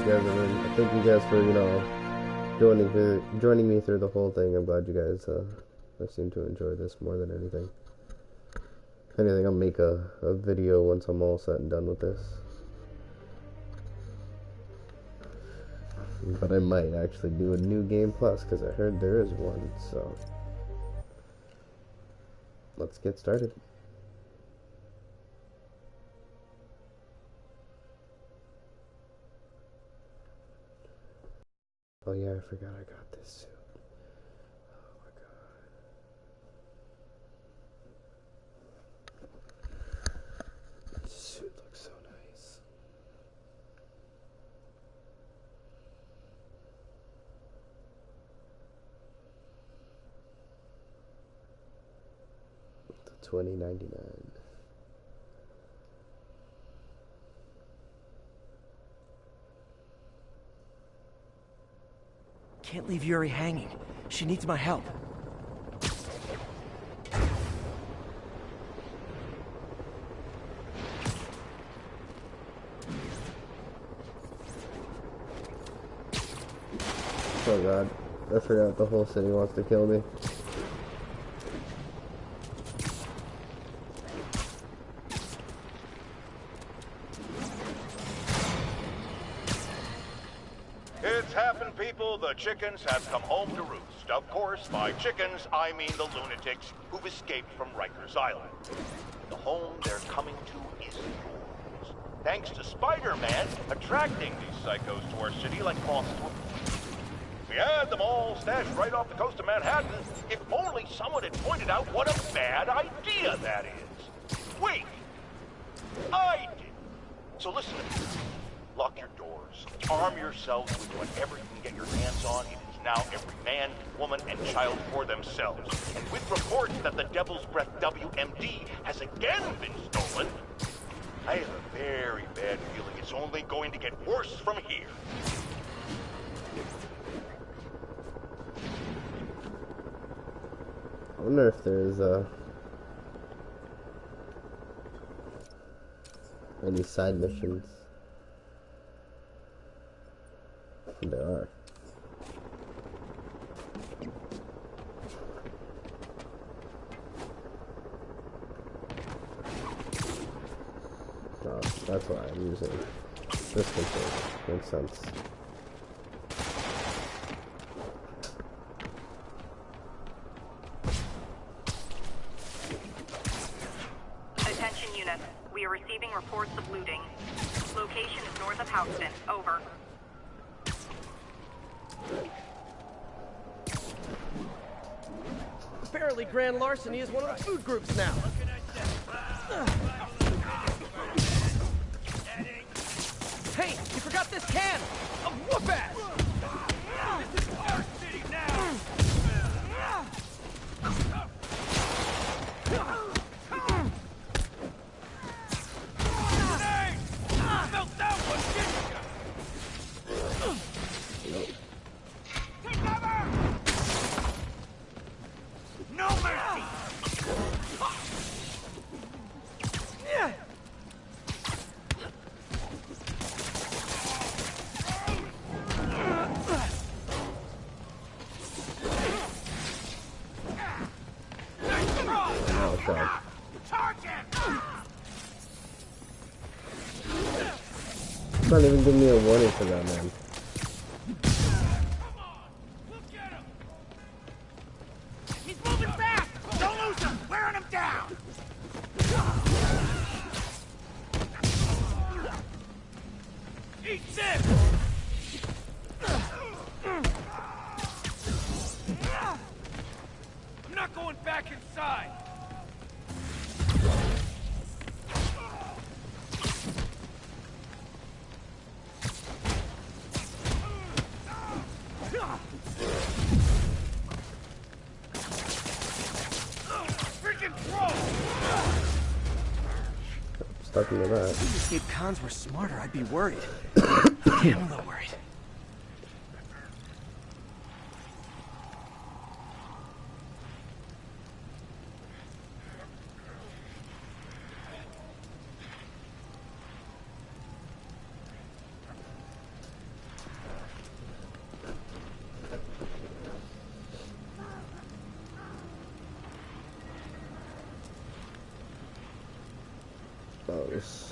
guys are thank you guys for joining me through the whole thing. I'm glad you guys seem to enjoy this more than anything. If anything, I'll make a video once I'm all set and done with this. But I might actually do a new game plus because I heard there is one. So let's get started. Oh yeah, I forgot I got this suit. Oh my god. This suit looks so nice. The $20.99. Can't leave Yuri hanging. She needs my help. Oh god, I forgot the whole city wants to kill me. It's happened, people. The chickens have come home to roost. Of course, by chickens, I mean the lunatics who've escaped from Rikers Island. The home they're coming to is yours. Thanks to Spider-Man attracting these psychos to our city like moths to a... We had them all stashed right off the coast of Manhattan. If only someone had pointed out what a bad idea that is. Wait! I did. So listen to me. Lock your doors. Arm yourselves with whatever you can get your hands on. It is now every man, woman, and child for themselves. And with reports that the Devil's Breath WMD has again been stolen, I have a very bad feeling it's only going to get worse from here. I wonder if there's any side missions. There are. Oh, that's why I'm using this control. Makes sense. Attention units. We are receiving reports of looting. Location is north of Houston. Over. Apparently grand larceny is one of the food groups now. Hey, you forgot this can of whoop-ass! This is our city now! Smelt that one, didn't you? Take cover! No mercy! Oh, God. It's not even giving me a warning for that, man. He's moving fast! Don't lose him! Wearing him down! Eat this! I'm not going back inside! Stuck into that. If these escaped cons were smarter, I'd be worried. I'm a little worried. Oh, this.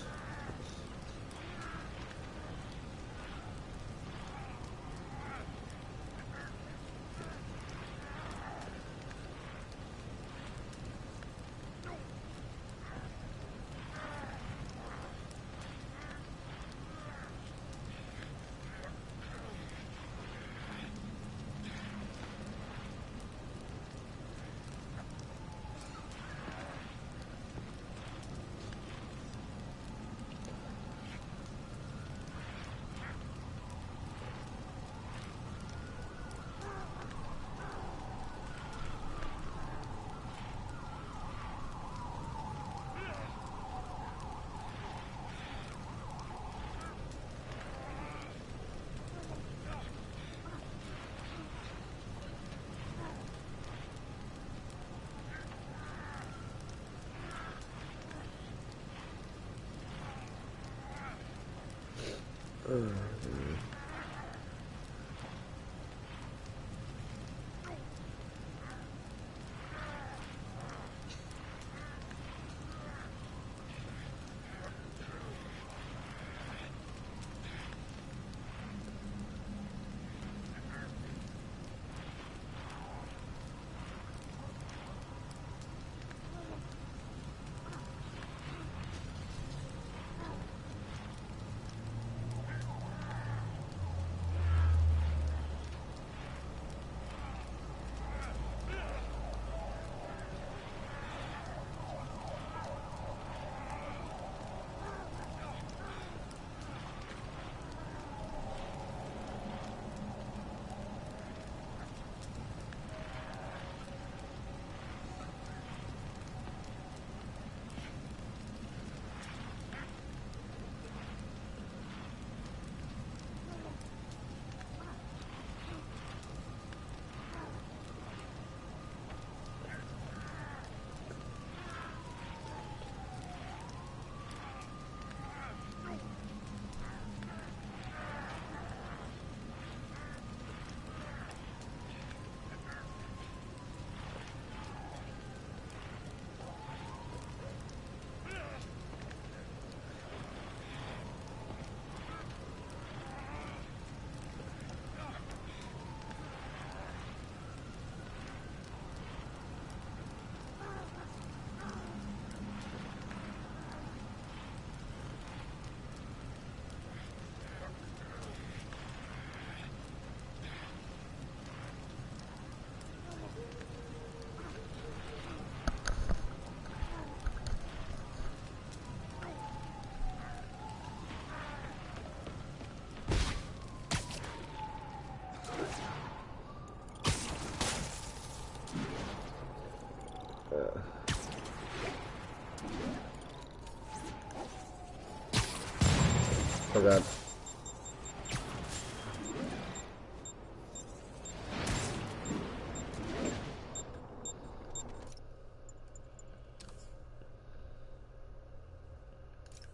Oh god.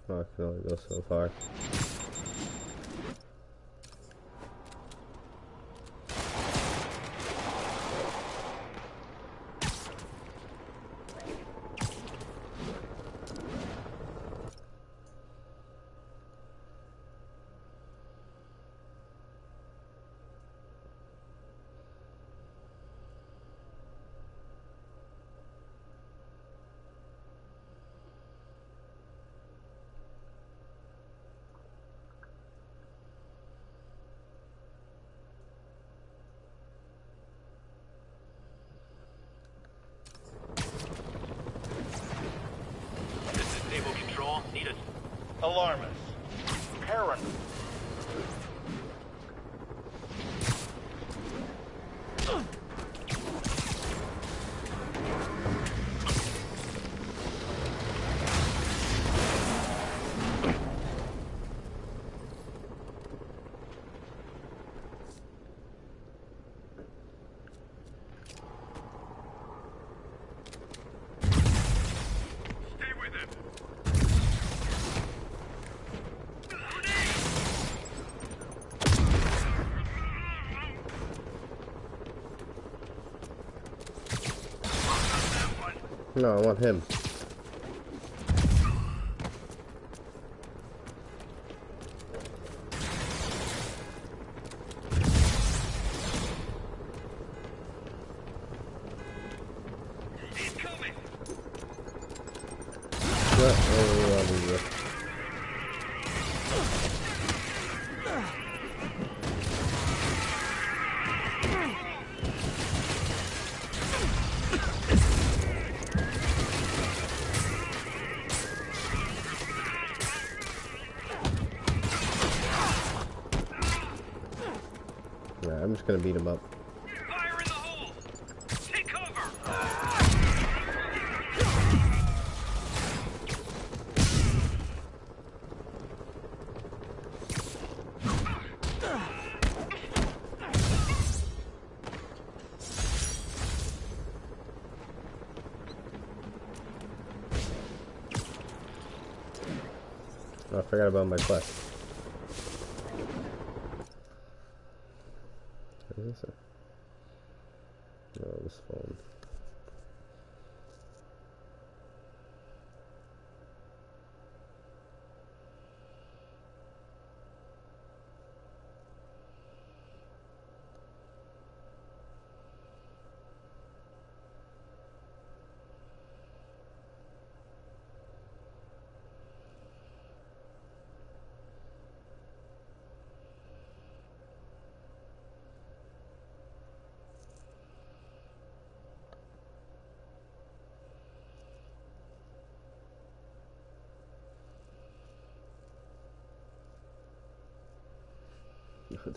Oh, I can only go so far. Alarmist. Paranoid. No, I want him. around easier. Yeah, I'm just gonna beat him up. Fire in the hole! Take cover! Oh, I forgot about my quest. What is this? Oh, this phone.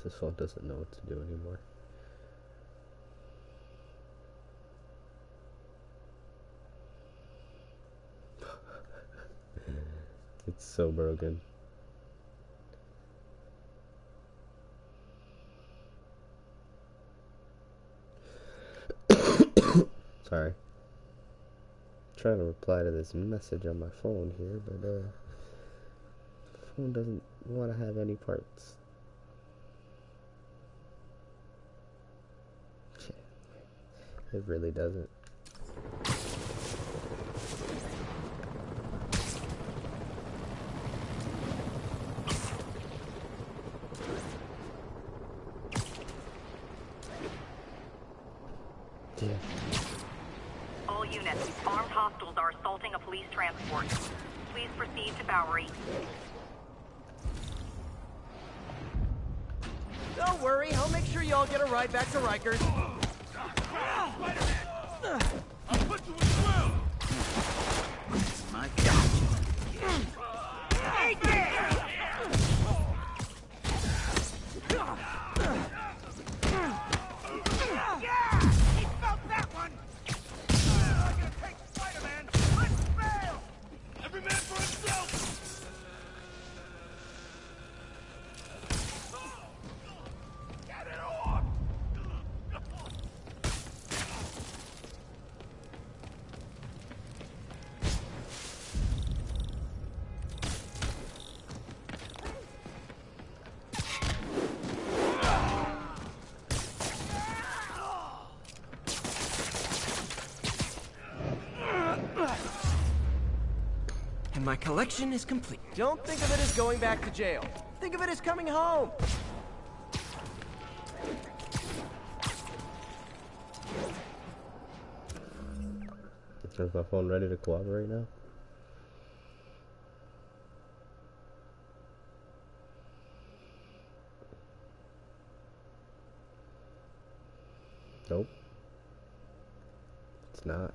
This phone doesn't know what to do anymore. It's so broken. Sorry. Trying to reply to this message on my phone here, but the phone doesn't want to have any parts. It really doesn't. Yeah. All units, armed hostiles are assaulting a police transport. Please proceed to Bowery. Don't worry, I'll make sure y'all get a ride back to Rikers. Spider-Man! I'll put you as well! My God. Hey, there! Yeah! He felt that one! I'm gonna take Spider-Man! Let's fail! Every man for himself! Get it off! And my collection is complete. Don't think of it as going back to jail. Think of it as coming home. Is my phone ready to cooperate now? Nope. It's not.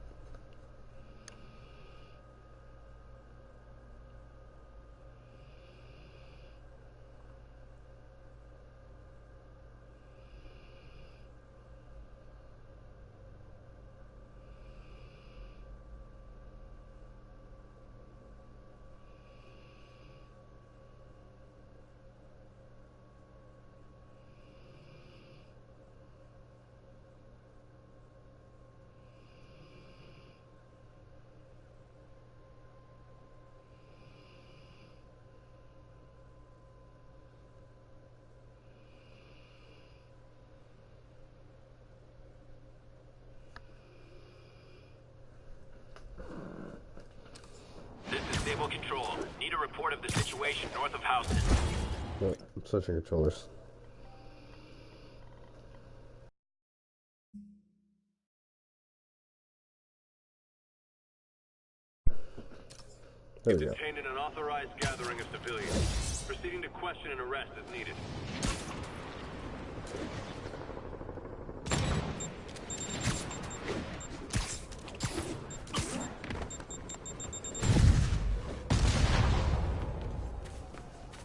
This is Stable Control. Need a report of the situation north of Houston. Oh, I'm switching controllers. There You've we go. detained an unauthorized gathering of civilians. Proceeding to question and arrest as needed.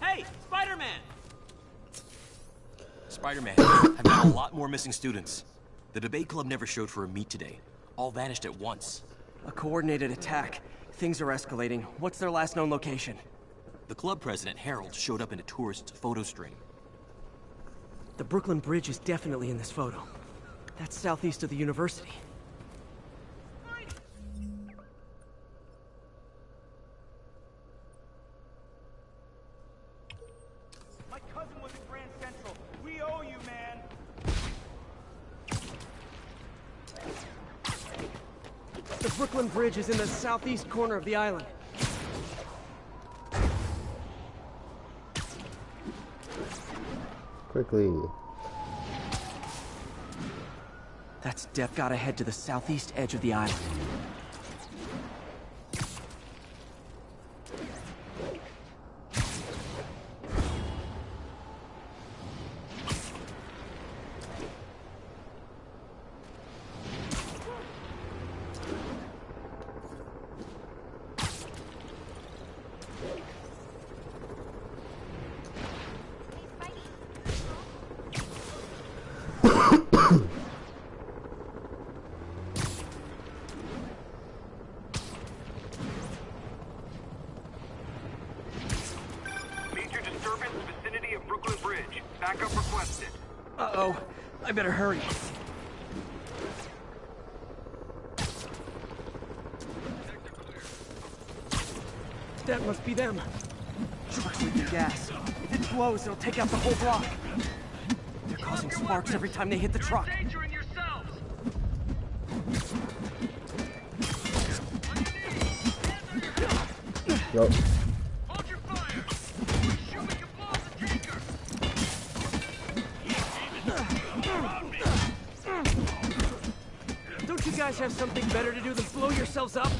Hey, Spider-Man! Spider-Man, I've got a lot more missing students. The debate club never showed for a meet today. All vanished at once. A coordinated attack. Things are escalating. What's their last known location? The club president, Harold, showed up in a tourist's photo stream. The Brooklyn Bridge is definitely in this photo. That's southeast of the university. My cousin was at Grand Central. We owe you, man. The Brooklyn Bridge is in the southeast corner of the island. Quickly. That's Death gotta head to the southeast edge of the island. Major disturbance in the vicinity of Brooklyn Bridge. Backup requested. Uh-oh. I better hurry. That must be them. Truck's leaking gas. If it blows, it'll take out the whole block. They're causing sparks every time they hit the truck. Endangering yourselves! Yup. Hold your fire! We're shooting to blow up the tanker! Don't you guys have something better to do than blow yourselves up?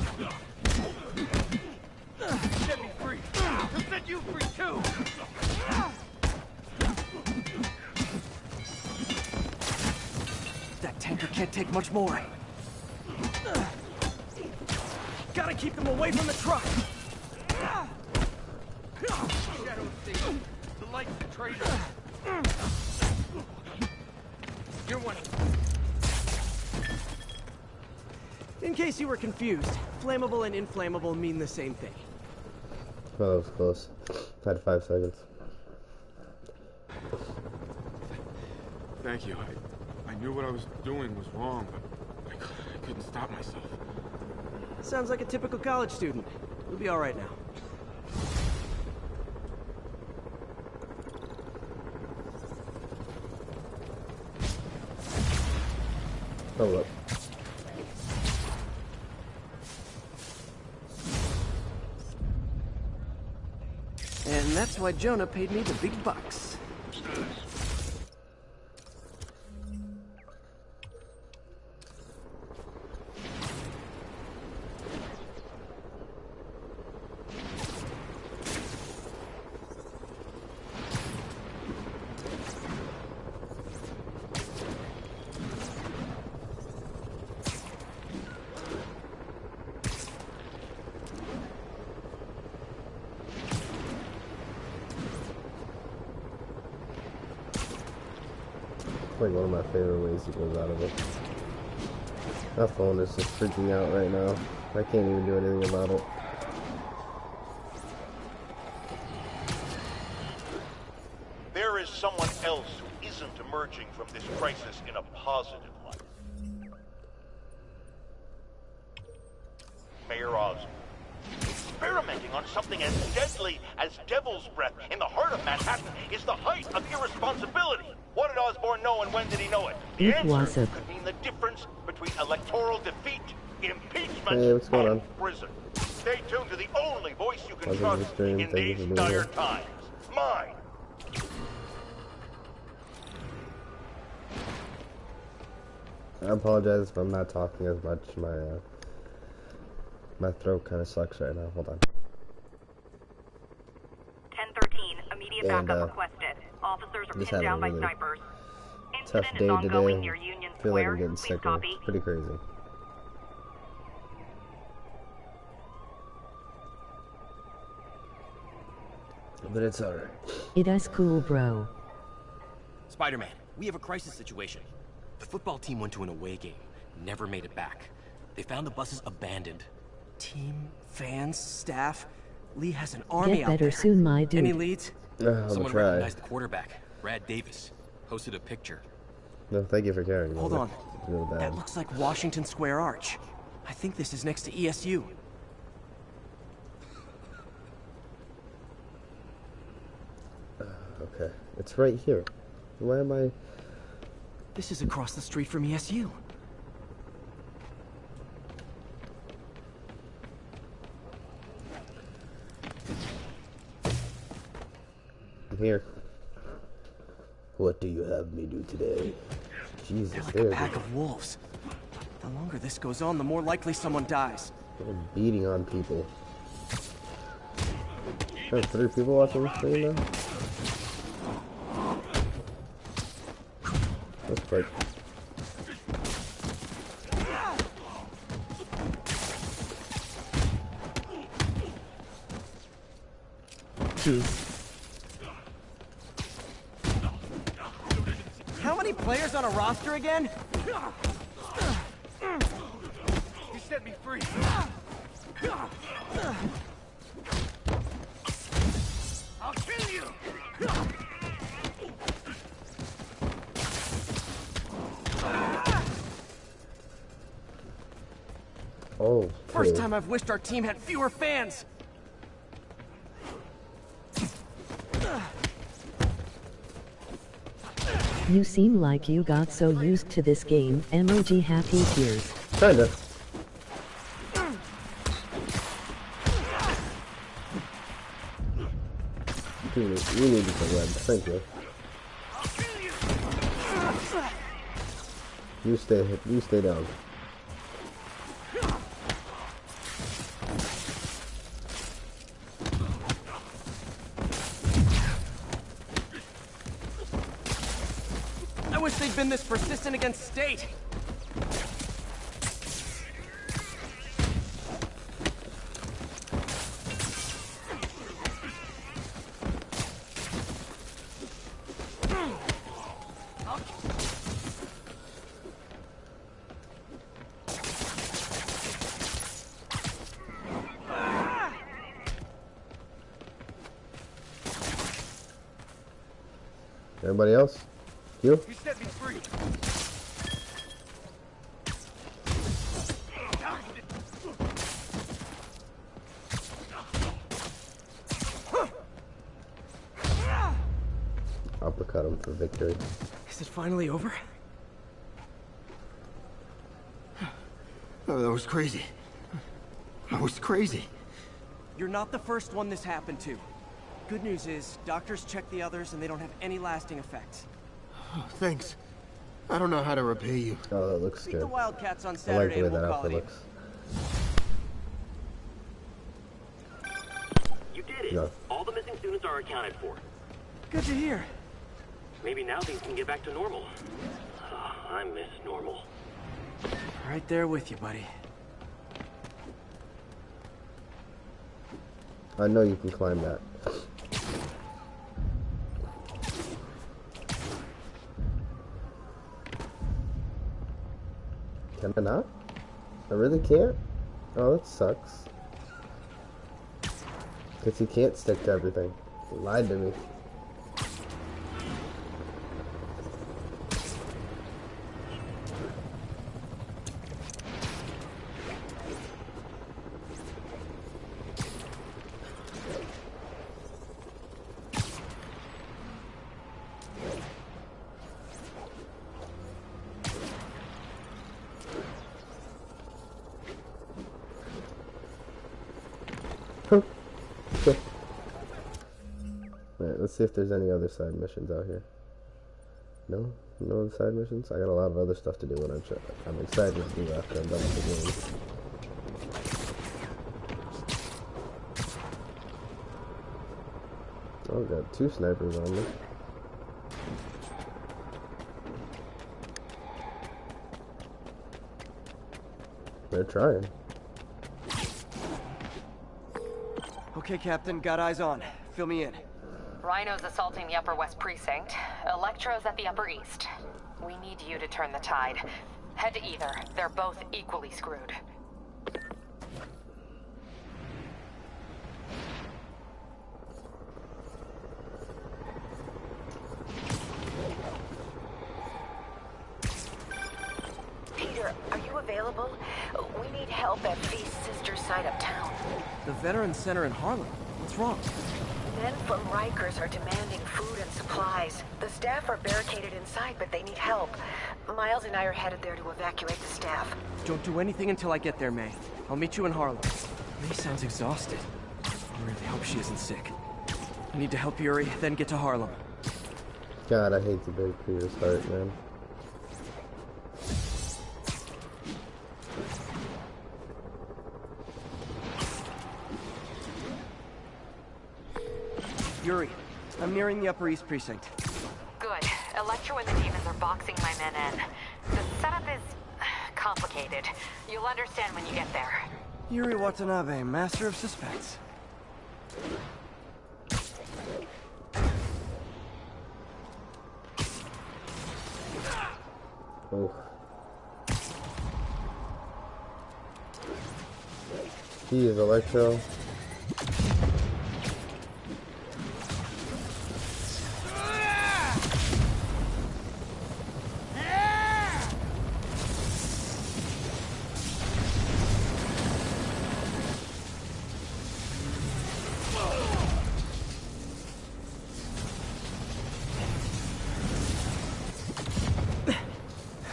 Set me free. He'll set you free, too. That tanker can't take much more. Gotta keep them away from the truck. Shadow Station. The light's the traitor. You're one. In case you were confused, flammable and inflammable mean the same thing. Oh, that was close. Had 5 seconds. Thank you. I knew what I was doing was wrong, but I couldn't stop myself. Sounds like a typical college student. We'll be all right now. Hold up. And that's why Jonah paid me the big bucks. Like one of my favorite ways he goes out of it. My phone is just freaking out right now. I can't even do anything about it. There is someone else who isn't emerging from this crisis in a positive light. Mayor Osborn. Experimenting on something as deadly as Devil's Breath in the heart of Manhattan is the height of irresponsibility. What did Osborn know and when did he know it? The answer could mean the difference between electoral defeat, impeachment, Hey, what's going and on? prison. Stay tuned to the only voice you can Welcome to the trust stream. in Thank you these for being dire here. times. Mine. I apologize if I'm not talking as much. My throat kind of sucks right now. Hold on. scene. Immediate And, backup requested. Officers are just pinned having down a by really snipers. tough Incident day is ongoing today. near Union I feel like Square. I'm getting Please sicker. copy. It's pretty crazy. But it's alright. It is cool, bro. Spider-Man, we have a crisis situation. The football team went to an away game, never made it back. They found the buses abandoned. Team, fans, staff. Lee has an army Get out better there. soon, my dude. Any leads? I'm gonna Someone try. recognized the quarterback, Brad Davis. Posted a picture. No, thank you for caring. Hold Mother. on. It's really bad. That looks like Washington Square Arch. I think this is next to ESU. Okay, it's right here. Why am I? This is across the street from ESU. I'm here. What do you have me do today? Jesus, They're like they're a pack of wolves. The longer this goes on, the more likely someone dies. beating on people. There's 3 people watching the stream now? That's quick. How many players on a roster again? You set me free. I'll kill you. Oh, First cool. time I've wished our team had fewer fans. You seem like you got so used to this game. Emoji happy tears. Kinda. We need to go web. Thank you. You stay down. I wish they'd been this persistent against State. Everybody else? You? You set me free. Uppercut him for victory. Is it finally over? Oh, that was crazy. That was crazy. You're not the first one this happened to. Good news is, doctors checked the others and they don't have any lasting effects. Oh, thanks. I don't know how to repay you. Oh, that looks Beat good. the Wildcats on I like Saturday the way and we'll that call outfit it even. looks. You did it. No. All the missing students are accounted for. Good to hear. Maybe now things can get back to normal. I miss normal. Right there with you, buddy. I know you can climb that. Can I not? I really can't? Oh, that sucks. Because he can't stick to everything. He lied to me. Alright, let's see if there's any other side missions out here. No? No other side missions? I got a lot of other stuff to do when I'm excited to do after I'm done with the game. Oh, got 2 snipers on me. They're trying. Okay, Captain, got eyes on. Fill me in. Rhino's assaulting the Upper West Precinct. Electro's at the Upper East. We need you to turn the tide. Head to either. They're both equally screwed. Peter, are you available? We need help at Feast's sister's site uptown. The Veterans Center in Harlem. What's wrong? Men from Rikers are demanding food and supplies. The staff are barricaded inside, but they need help. Miles and I are headed there to evacuate the staff. Don't do anything until I get there, May. I'll meet you in Harlem. May sounds exhausted. I really hope she isn't sick. I need to help Yuri, then get to Harlem. God, I hate to break Peter's heart, man. Yuri, I'm nearing the Upper East Precinct. Good. Electro and the demons are boxing my men in. The setup is complicated. You'll understand when you get there. Yuri Watanabe, master of suspense. Oh. He is Electro.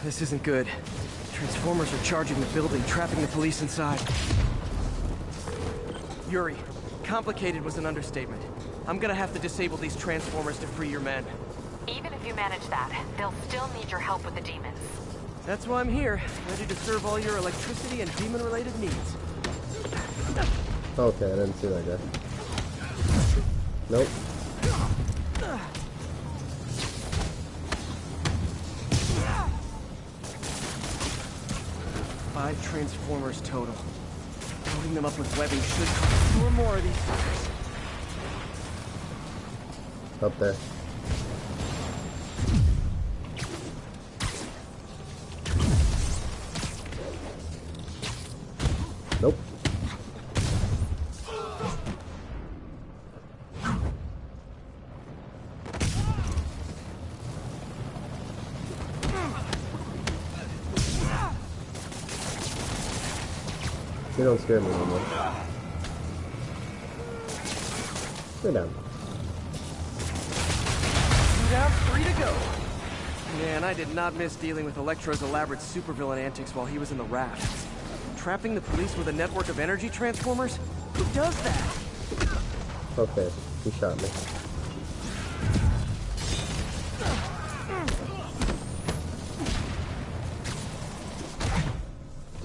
This isn't good. Transformers are charging the building, trapping the police inside. Yuri, complicated was an understatement. I'm gonna have to disable these Transformers to free your men. Even if you manage that, they'll still need your help with the demons. That's why I'm here, ready to serve all your electricity and demon-related needs. Okay, I didn't see that guy. Nope. 5 Transformers total. Loading them up with webbing should cause 2 or more of these suckers. Up there. Nope. You don't scare me anymore. Sit down. 2 down, 3 to go. Man, I did not miss dealing with Electro's elaborate supervillain antics while he was in the raft. Trapping the police with a network of energy transformers? Who does that? Okay, he shot me.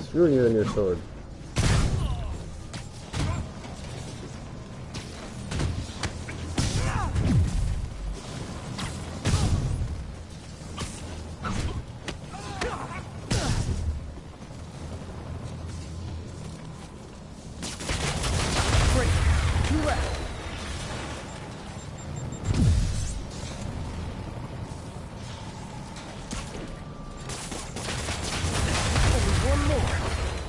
Screw you and your sword.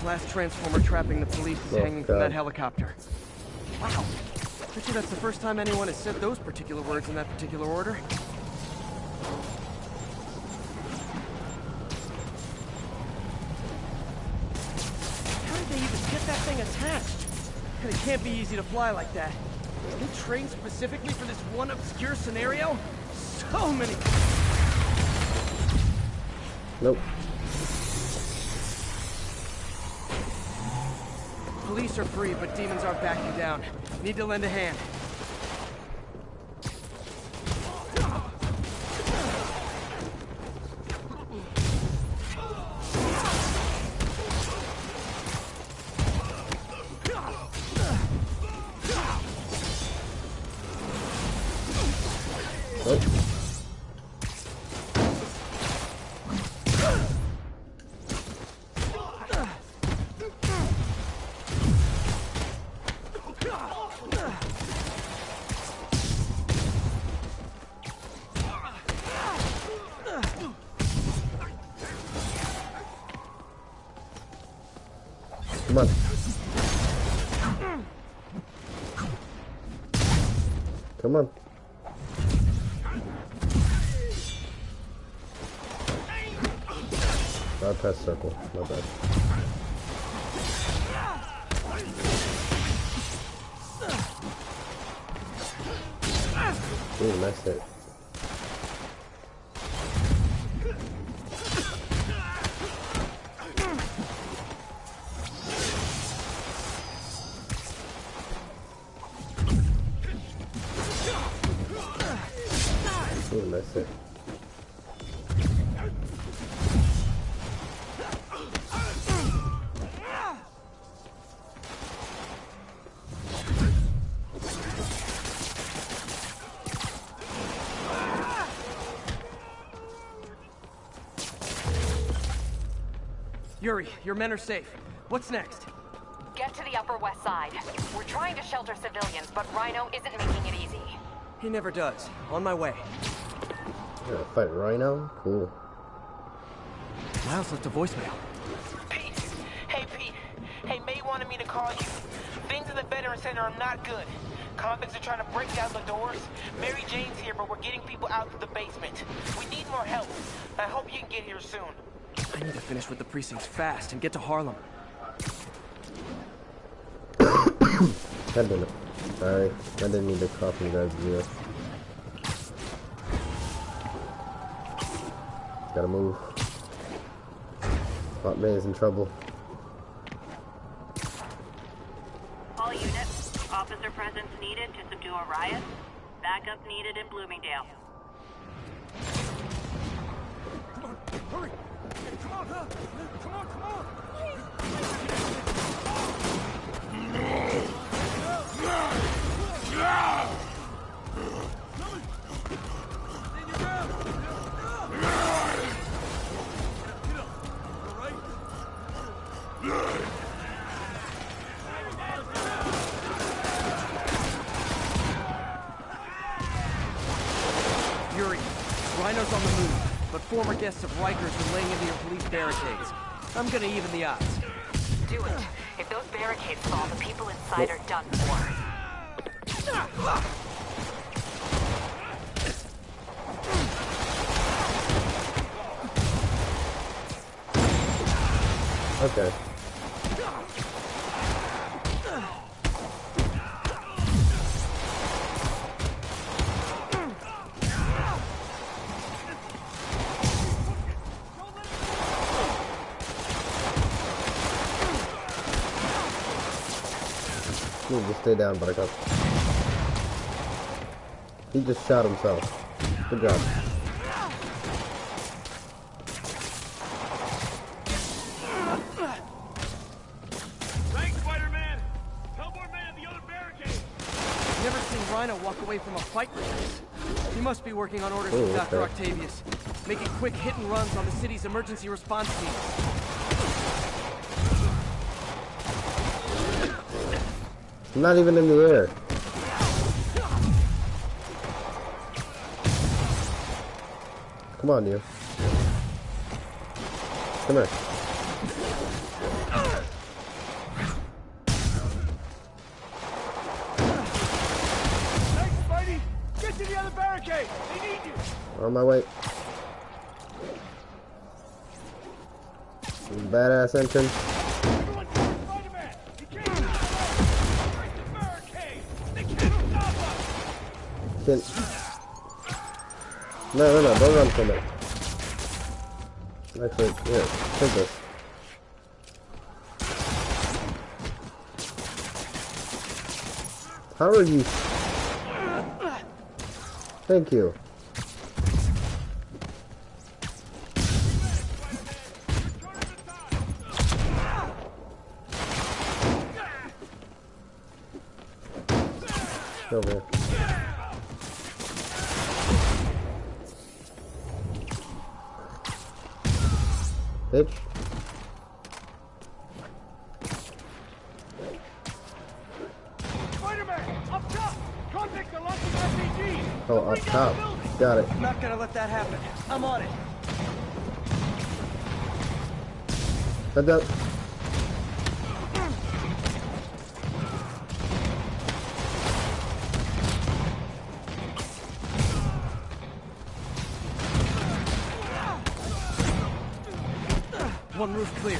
Last Transformer trapping the police is hanging from that helicopter. Wow. Bet you that's the first time anyone has said those particular words in that particular order. How did they even get that thing attached? And it can't be easy to fly like that. They trained specifically for this one obscure scenario? So many... Nope. Police are free, but demons aren't backing down. Need to lend a hand. Come on. Come on. Bypass circle. Not bad. Ooh, nice hit. Ooh, nice hit. Yuri, your men are safe. What's next? Get to the Upper West Side. We're trying to shelter civilians, but Rhino isn't making it easy. He never does. On my way. You're gonna fight Rhino? Cool. Miles left a voicemail. Pete. Hey, Pete. Hey, May wanted me to call you. Things in the Veteran Center are not good. Convicts are trying to break down the doors. Mary Jane's here, but we're getting people out to the basement. We need more help. I hope you can get here soon. I need to finish with the precincts fast and get to Harlem. God damn it. Sorry. I didn't mean to cough you guys' ear. Gotta move. Hot May is in trouble. All units, officer presence needed to subdue a riot. Backup needed in Bloomingdale. Come on, hurry! Come on, huh? Come on, come on! Yuri, Rhino's on the move, but former guests of Rikers are laying into your police barricades. I'm gonna even the odds. Do it. If those barricades fall, the people inside are done for. Okay. Need to stay down, Buttercup. He just shot himself. Good job. Thanks, Spider-Man! Tell more men at the other barricade! Never seen Rhino walk away from a fight like this. He must be working on orders Ooh, from Dr. okay. Octavius, making quick hit and runs on the city's emergency response teams. I'm not even in the air. Come on, you. Come here. Thanks, Spidey! Get to the other barricade! They need you! On my way. Badass entrance. Everyone toward Spider-Man! He can't stop! Break the barricade! They can't stop us! No, don't run from it. Actually, here, take this. How are you? Thank you. Over here. bitch. Spider-Man, up top! Convicts are launching RPGs! Oh, up top. Got it. I'm not gonna let that happen. I'm on it. Heads up. One roof clear.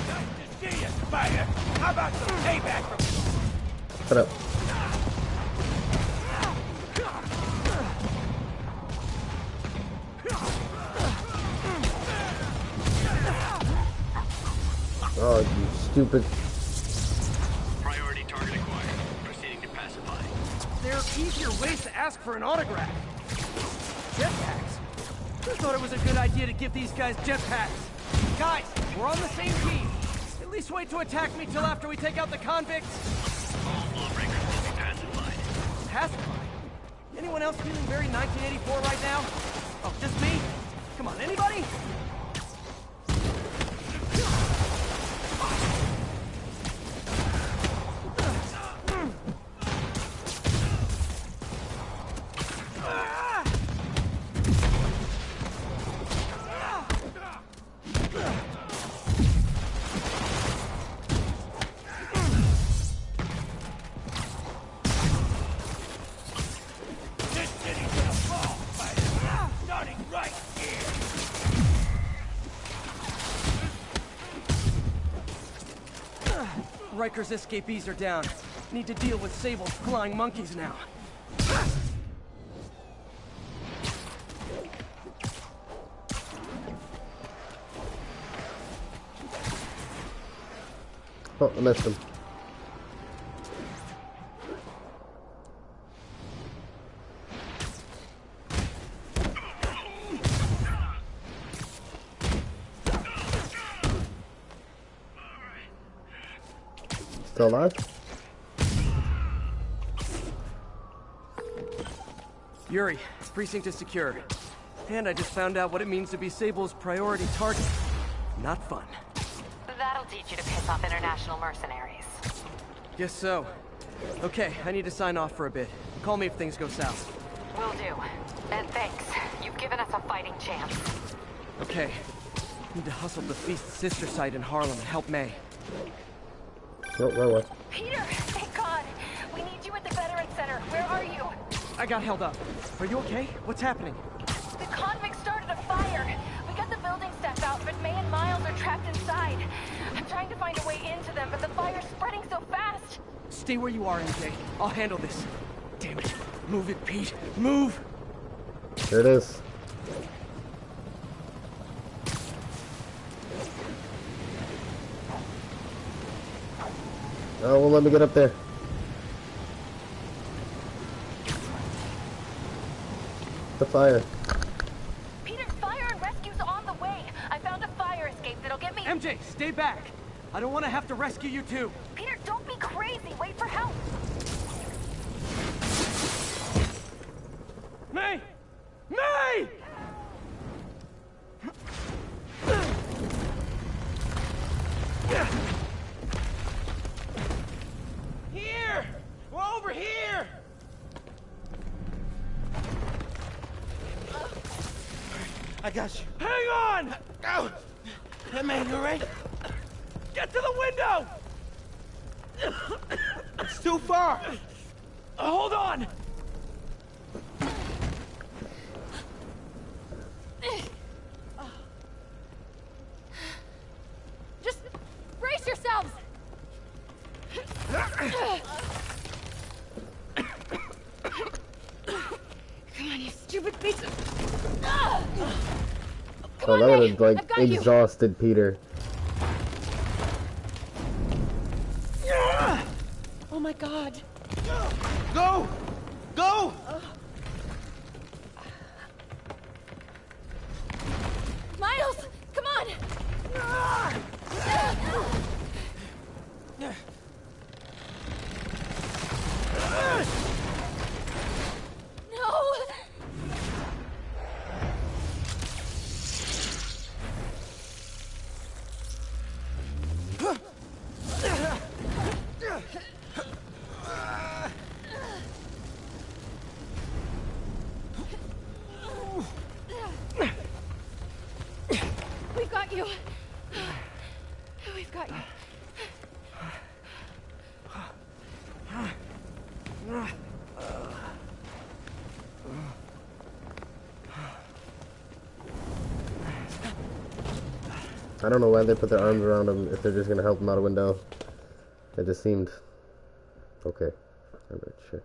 Nice to see you, Spider! How about some payback from... Shut up. Oh, you stupid. Priority target acquired. Proceeding to pacify. There are easier ways to ask for an autograph. Jetpacks? Who thought it was a good idea to give these guys jetpacks? Guys, we're on the same team. At least wait to attack me till after we take out the convicts. All lawbreakers will be pacified. Pacified? Anyone else feeling very 1984 right now? Oh, just me? Come on, anybody? Riker's escapees are down. Need to deal with Sable's flying monkeys now. Oh, I missed him. Still alive? Yuri, precinct is secure. And I just found out what it means to be Sable's priority target. Not fun. That'll teach you to piss off international mercenaries. Guess so. Okay, I need to sign off for a bit. Call me if things go south. Will do. And thanks. You've given us a fighting chance. Okay. Need to hustle the Feast sister site in Harlem and help May. What? Peter, thank God. We need you at the Veteran Center. Where are you? I got held up. Are you okay? What's happening? The convicts started a fire. We got the building staff out, but May and Miles are trapped inside. I'm trying to find a way into them, but the fire's spreading so fast. Stay where you are, MJ. I'll handle this. Damn it. Move it, Pete. Move! There it is. Oh, well, let me get up there. The fire. Peter, fire and rescue's on the way. I found a fire escape that'll get me... MJ, stay back. I don't want to have to rescue you too. Peter, don't be crazy. Wait for help. May! May! Here! We're over here! I got you. Hang on! Go! Hey, man, you alright? Get to the window! It's too far. Hold on! Just brace yourselves. Come on, you stupid piece of... Oh, that would have, like, exhausted Peter. Oh my God. Go! Go! Miles, come on. No. I don't know why they put their arms around him if they're just gonna help him out a window. It just seemed okay. I'm not sure.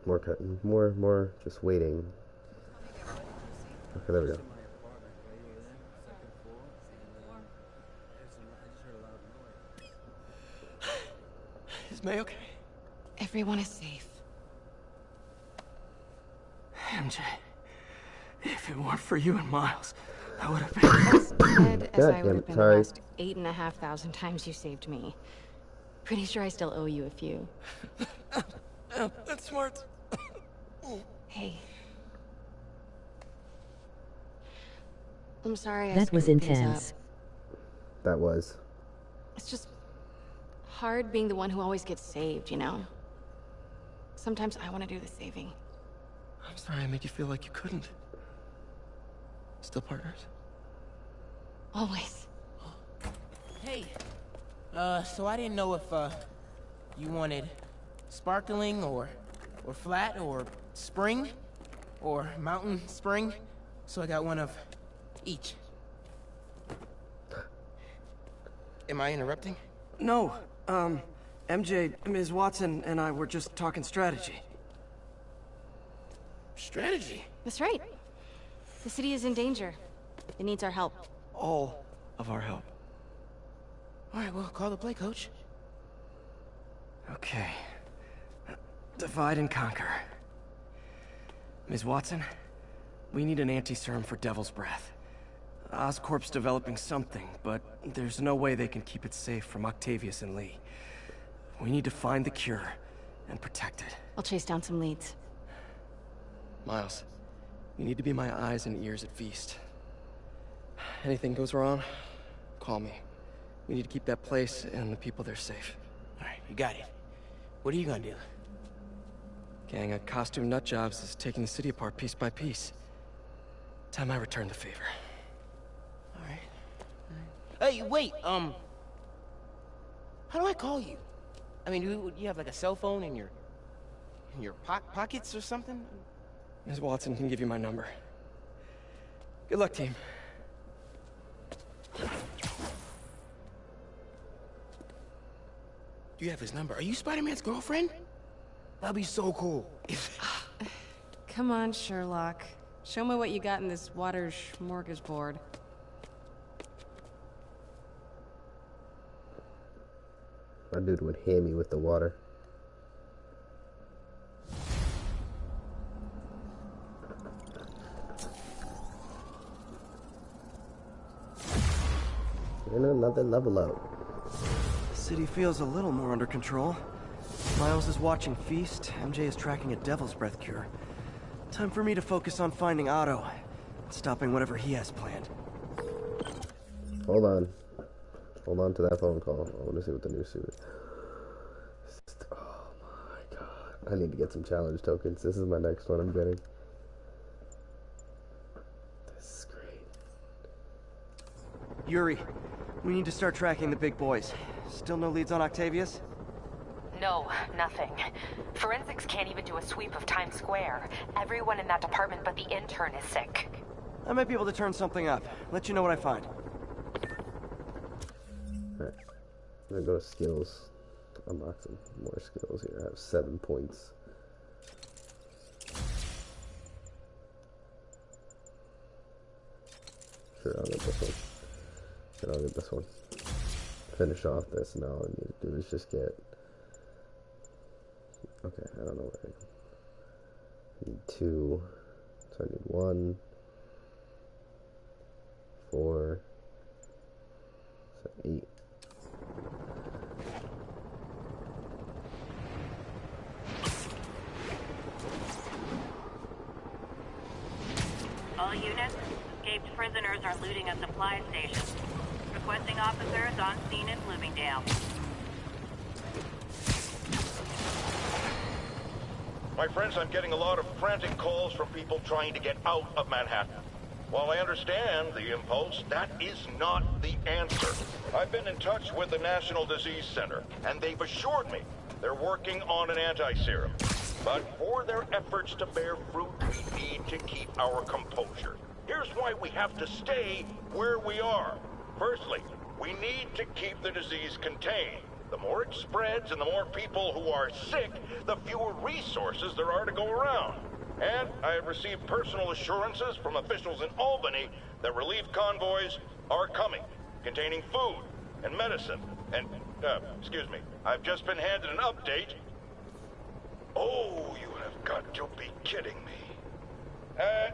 More cutting, more just waiting. Okay, there we go. Is May okay? Everyone is safe. MJ, if it weren't for you and Miles, I would have been as dead as I would have been sorry. the last 8,500 times you saved me. Pretty sure I still owe you a few. That's smart. Hey. I'm sorry I That was screwed things intense. up. That was. It's just hard being the one who always gets saved, you know? Sometimes I want to do the saving. I'm sorry I made you feel like you couldn't. Still partners? Always. Hey, so I didn't know if, you wanted sparkling or flat or spring or mountain spring, so I got one of each. Am I interrupting? No, MJ, Ms. Watson, and I were just talking strategy. Strategy? That's right. The city is in danger. It needs our help. All of our help. Alright, well, call the play, coach. Okay. Divide and conquer. Ms. Watson, we need an anti-serum for Devil's Breath. Oscorp's developing something, but there's no way they can keep it safe from Octavius and Lee. We need to find the cure and protect it. I'll chase down some leads. Miles, you need to be my eyes and ears at Feast. Anything goes wrong, call me. We need to keep that place and the people there safe. Alright, you got it. What are you gonna do? Gang of costume nutjobs is taking the city apart piece by piece. Time I return the favor. Hey, wait, how do I call you? I mean, do you have like a cell phone in your pockets or something? Ms. Watson can give you my number. Good luck, team. Do you have his number? Are you Spider-Man's girlfriend? That'd be so cool. Come on, Sherlock. Show me what you got in this water smorgasbord. My dude would hit me with the water. And another level up. The city feels a little more under control. Miles is watching Feast. MJ is tracking a Devil's Breath cure. Time for me to focus on finding Otto and stopping whatever he has planned. Hold on. Hold on to that phone call. I want to see what the new suit is. Oh my god. I need to get some challenge tokens. This is my next one I'm getting. This is great. Yuri, we need to start tracking the big boys. Still no leads on Octavius? No, nothing. Forensics can't even do a sweep of Times Square. Everyone in that department but the intern is sick. I might be able to turn something up. Let you know what I find. Alright. I'm gonna go to skills. Unlock some more skills here. I have 7 points. Sure, I'll get this one. Sure, I'll get this one. Finish off this. Now all I need to do is just get... Okay, I don't know what I need 2. So I need 1. 4. So 8. All units, escaped prisoners are looting a supply station. Requesting officers on scene in Bloomingdale. My friends, I'm getting a lot of frantic calls from people trying to get out of Manhattan. While I understand the impulse, that is not the answer. I've been in touch with the National Disease Center, and they've assured me They're working on an anti-serum. But for their efforts to bear fruit, we need to keep our composure. Here's why we have to stay where we are. Firstly, we need to keep the disease contained. The more it spreads and the more people who are sick, the fewer resources there are to go around. And I have received personal assurances from officials in Albany that relief convoys are coming, containing food and medicine. And, excuse me, I've just been handed an update. Oh, you have got to be kidding me.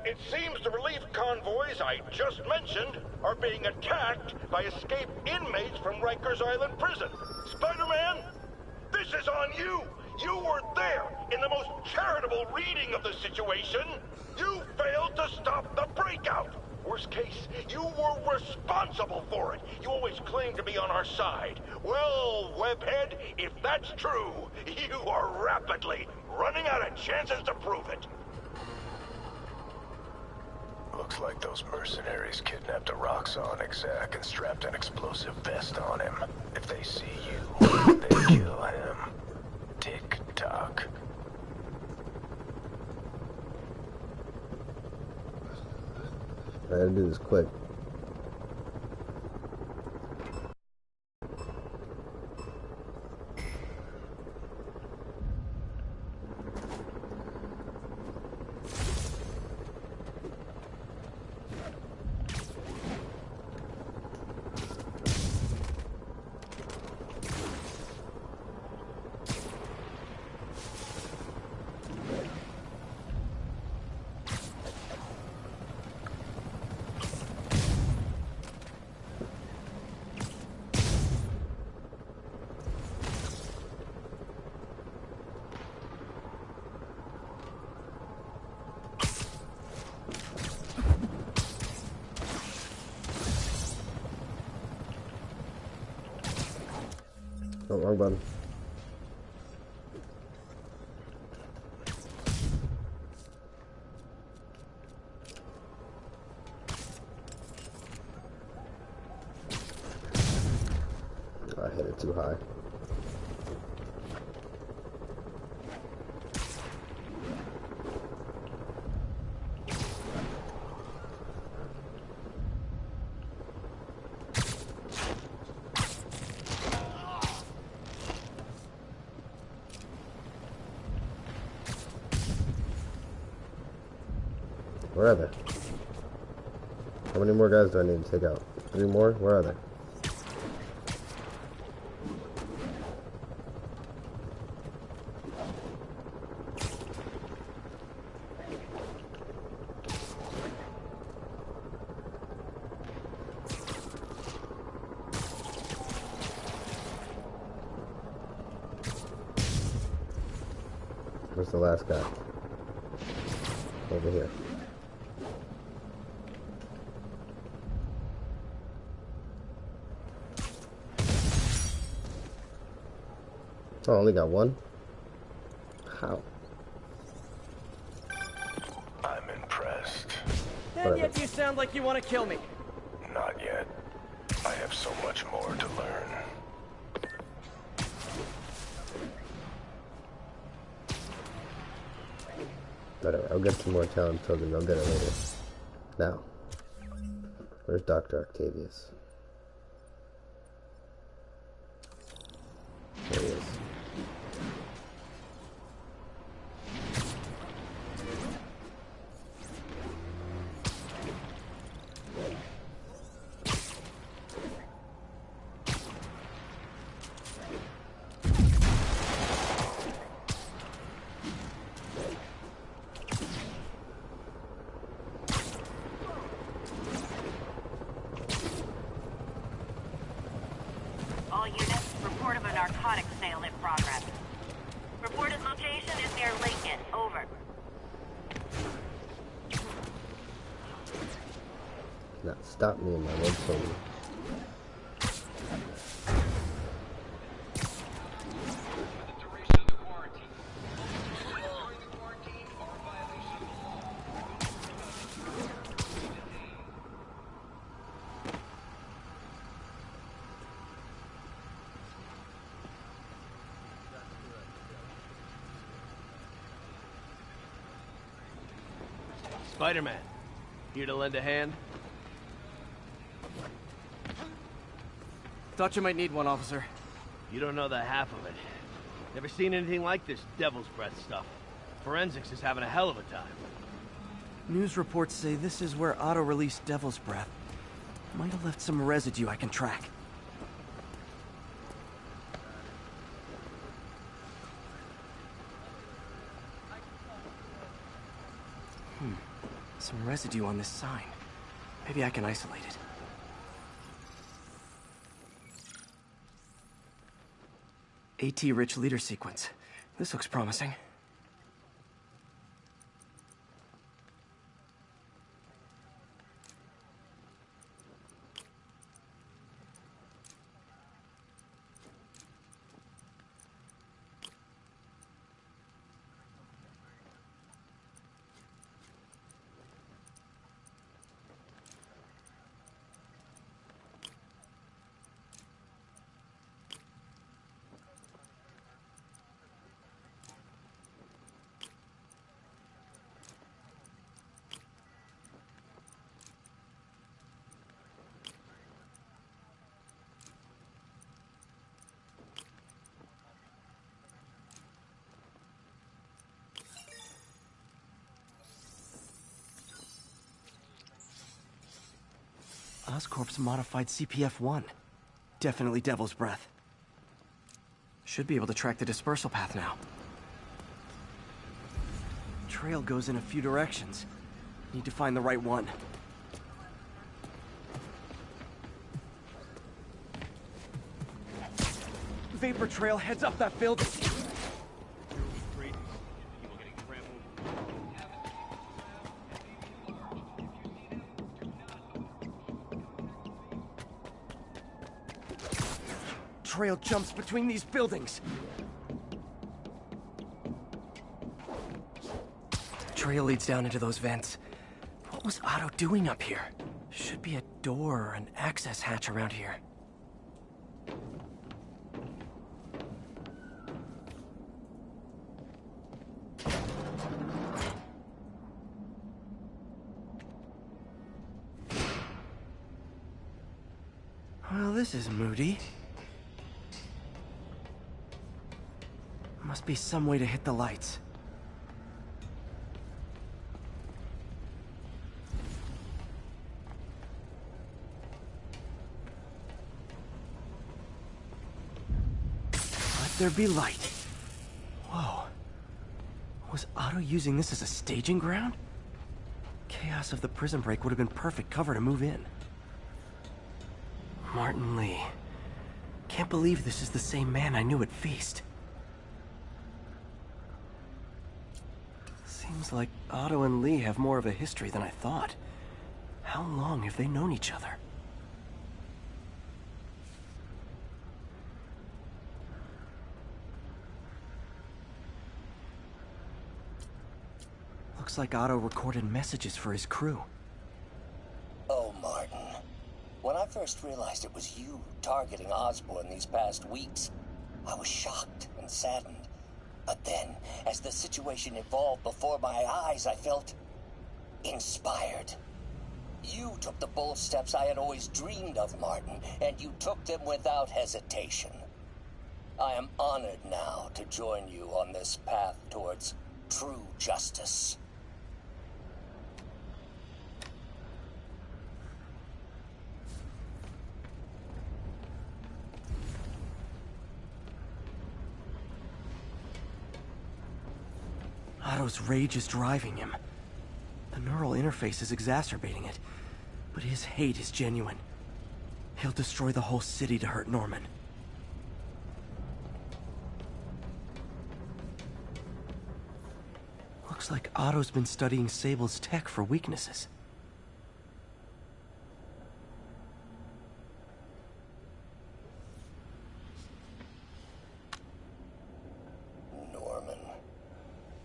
It seems the relief convoys I just mentioned are being attacked by escaped inmates from Rikers Island Prison. Spider-Man, this is on you! You were there in the most charitable reading of the situation. You failed to stop the breakout. Worst case, you were responsible for it. You always claimed to be on our side. Well, Webhead, if that's true, you are rapidly running out of chances to prove it. Looks like those mercenaries kidnapped a Roxxon exec and strapped an explosive vest on him. If they see you, they kill him. Tick-tock. I gotta do this quick. Oh, wrong button. I hit it too high. Where are they? How many more guys do I need to take out? 3 more? Where are they? Where's the last guy? Over here. Oh, I only got one? How? I'm impressed. And yet you sound like you want to kill me. Not yet. I have so much more to learn. Whatever, I'll get some more challenge tokens. I'll get it later. Now, where's Dr. Octavius? There he is. All units, report of a narcotics sale in progress. Reported location is near Lincoln. Over. Now, stop me in my road phone. Spider-Man, here to lend a hand? Thought you might need one, officer. You don't know the half of it. Never seen anything like this Devil's Breath stuff. Forensics is having a hell of a time. News reports say this is where Otto released Devil's Breath. Might have left some residue I can track. Some residue on this sign. Maybe I can isolate it. AT-rich leader sequence. This looks promising. Oscorp's modified CPF-1. Definitely Devil's Breath. Should be able to track the dispersal path now. Trail goes in a few directions. Need to find the right one. Vapor trail heads up that building. Trail jumps between these buildings. Trail leads down into those vents. What was Otto doing up here? Should be a door or an access hatch around here. Well, this is moody. Must be some way to hit the lights. Let there be light. Whoa. Was Otto using this as a staging ground? Chaos of the prison break would have been perfect cover to move in. Martin Lee. Can't believe this is the same man I knew at Feast. Seems like Otto and Lee have more of a history than I thought. How long have they known each other? Looks like Otto recorded messages for his crew. Oh, Martin. When I first realized it was you targeting Osborn these past weeks, I was shocked and saddened. But then, as the situation evolved before my eyes, I felt inspired. You took the bold steps I had always dreamed of, Martin, and you took them without hesitation. I am honored now to join you on this path towards true justice. Otto's rage is driving him. The neural interface is exacerbating it, but his hate is genuine. He'll destroy the whole city to hurt Norman. Looks like Otto's been studying Sable's tech for weaknesses.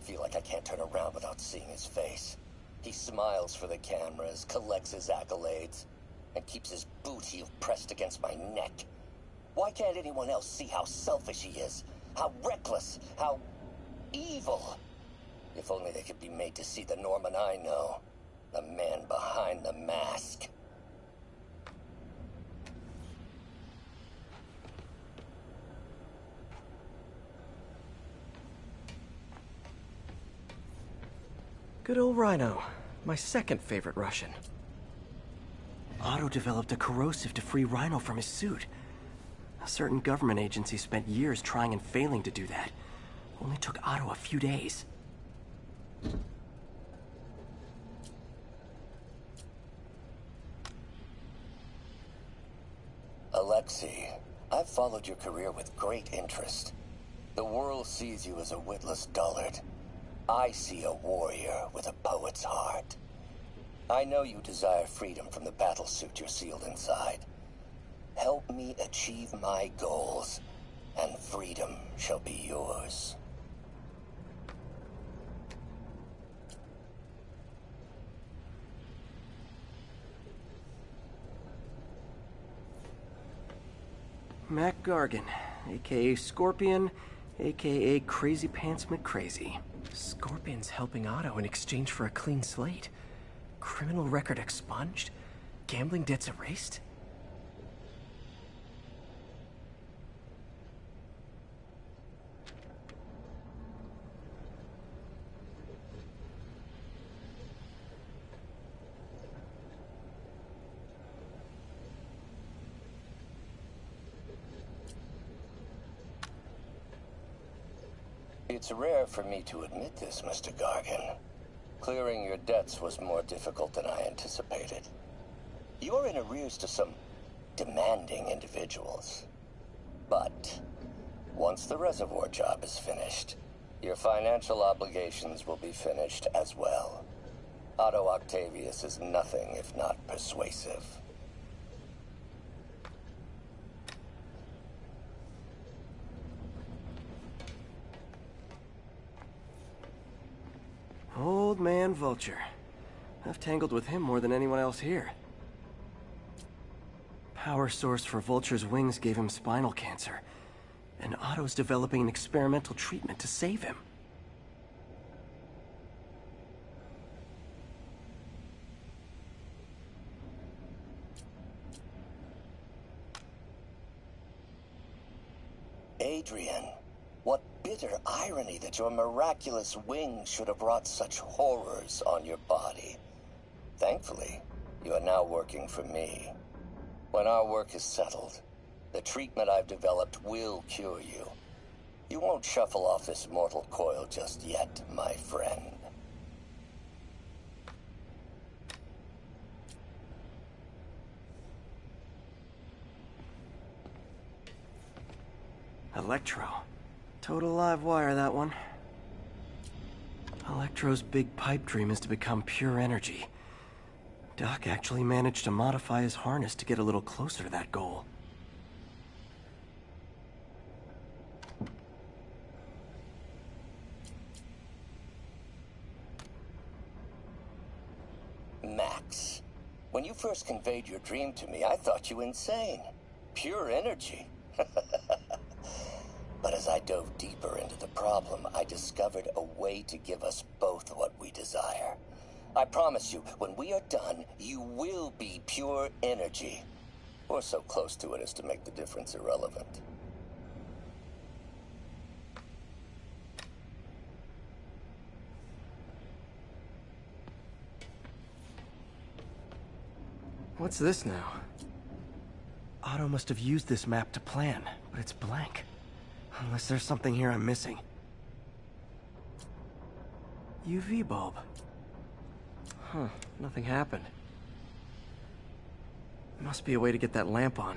Feel like I can't turn around without seeing his face. He smiles for the cameras, collects his accolades, and keeps his boot heel pressed against my neck. Why can't anyone else see how selfish he is? How reckless, how evil? If only they could be made to see the Norman I know. The man behind the mask. Good old Rhino. My second favorite Russian. Otto developed a corrosive to free Rhino from his suit. A certain government agency spent years trying and failing to do that. Only took Otto a few days. Alexei, I've followed your career with great interest. The world sees you as a witless dullard. I see a warrior with a poet's heart. I know you desire freedom from the battlesuit you're sealed inside. Help me achieve my goals, and freedom shall be yours. Mac Gargan, aka Scorpion, aka Crazy Pants McCrazy. Scorpion's helping Otto in exchange for a clean slate. Criminal record expunged? Gambling debts erased? It's rare for me to admit this, Mr. Gargan. Clearing your debts was more difficult than I anticipated. You're in arrears to some demanding individuals. But once the reservoir job is finished, your financial obligations will be finished as well. Otto Octavius is nothing if not persuasive. Old man Vulture. I've tangled with him more than anyone else here. Power source for Vulture's wings gave him spinal cancer, and Otto's developing an experimental treatment to save him. Adrian, what bitter irony that your miraculous wings should have brought such horrors on your body. Thankfully, you are now working for me. When our work is settled, the treatment I've developed will cure you. You won't shuffle off this mortal coil just yet, my friend. Electro. Total live wire, that one. Electro's big pipe dream is to become pure energy. Doc actually managed to modify his harness to get a little closer to that goal. Max, when you first conveyed your dream to me, I thought you insane. Pure energy. But as I dove deeper into the problem, I discovered a way to give us both what we desire. I promise you, when we are done, you will be pure energy. Or so close to it as to make the difference irrelevant. What's this now? Otto must have used this map to plan, but it's blank. Unless there's something here I'm missing. UV bulb. Huh, nothing happened. Must be a way to get that lamp on.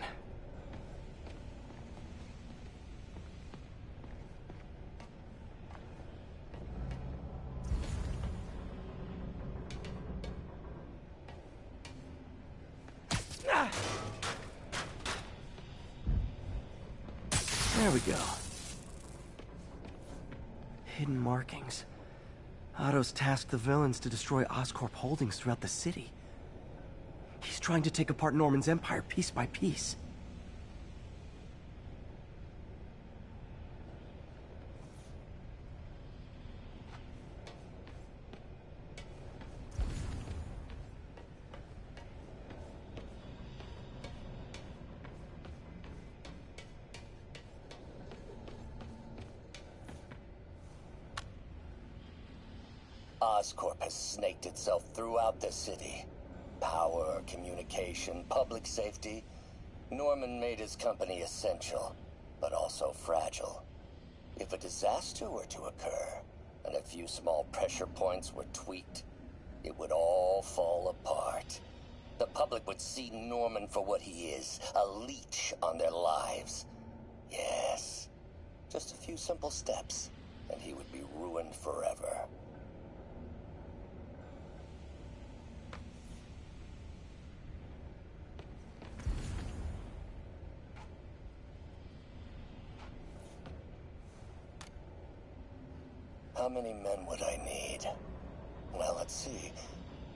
There we go. Hidden markings. Otto's tasked the villains to destroy Oscorp holdings throughout the city. He's trying to take apart Norman's empire piece by piece. Oscorp has snaked itself throughout the city. Power, communication, public safety. Norman made his company essential, but also fragile. If a disaster were to occur, and a few small pressure points were tweaked, it would all fall apart. The public would see Norman for what he is, a leech on their lives. Yes, just a few simple steps, and he would be ruined forever. How many men would I need? Well, let's see.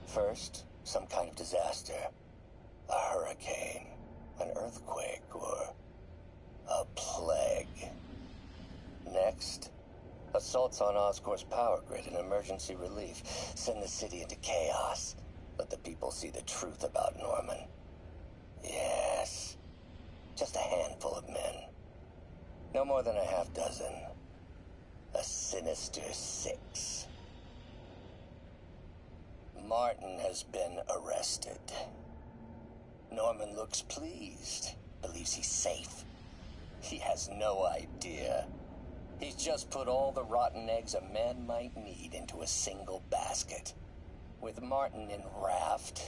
First, some kind of disaster. A hurricane, an earthquake, or a plague. Next, assaults on Oscorp's power grid and emergency relief. Send the city into chaos. Let the people see the truth about Norman. Yes, just a handful of men. No more than a half dozen. A sinister 6. Martin has been arrested. Norman looks pleased, believes he's safe. He has no idea. He's just put all the rotten eggs a man might need into a single basket. With Martin in raft,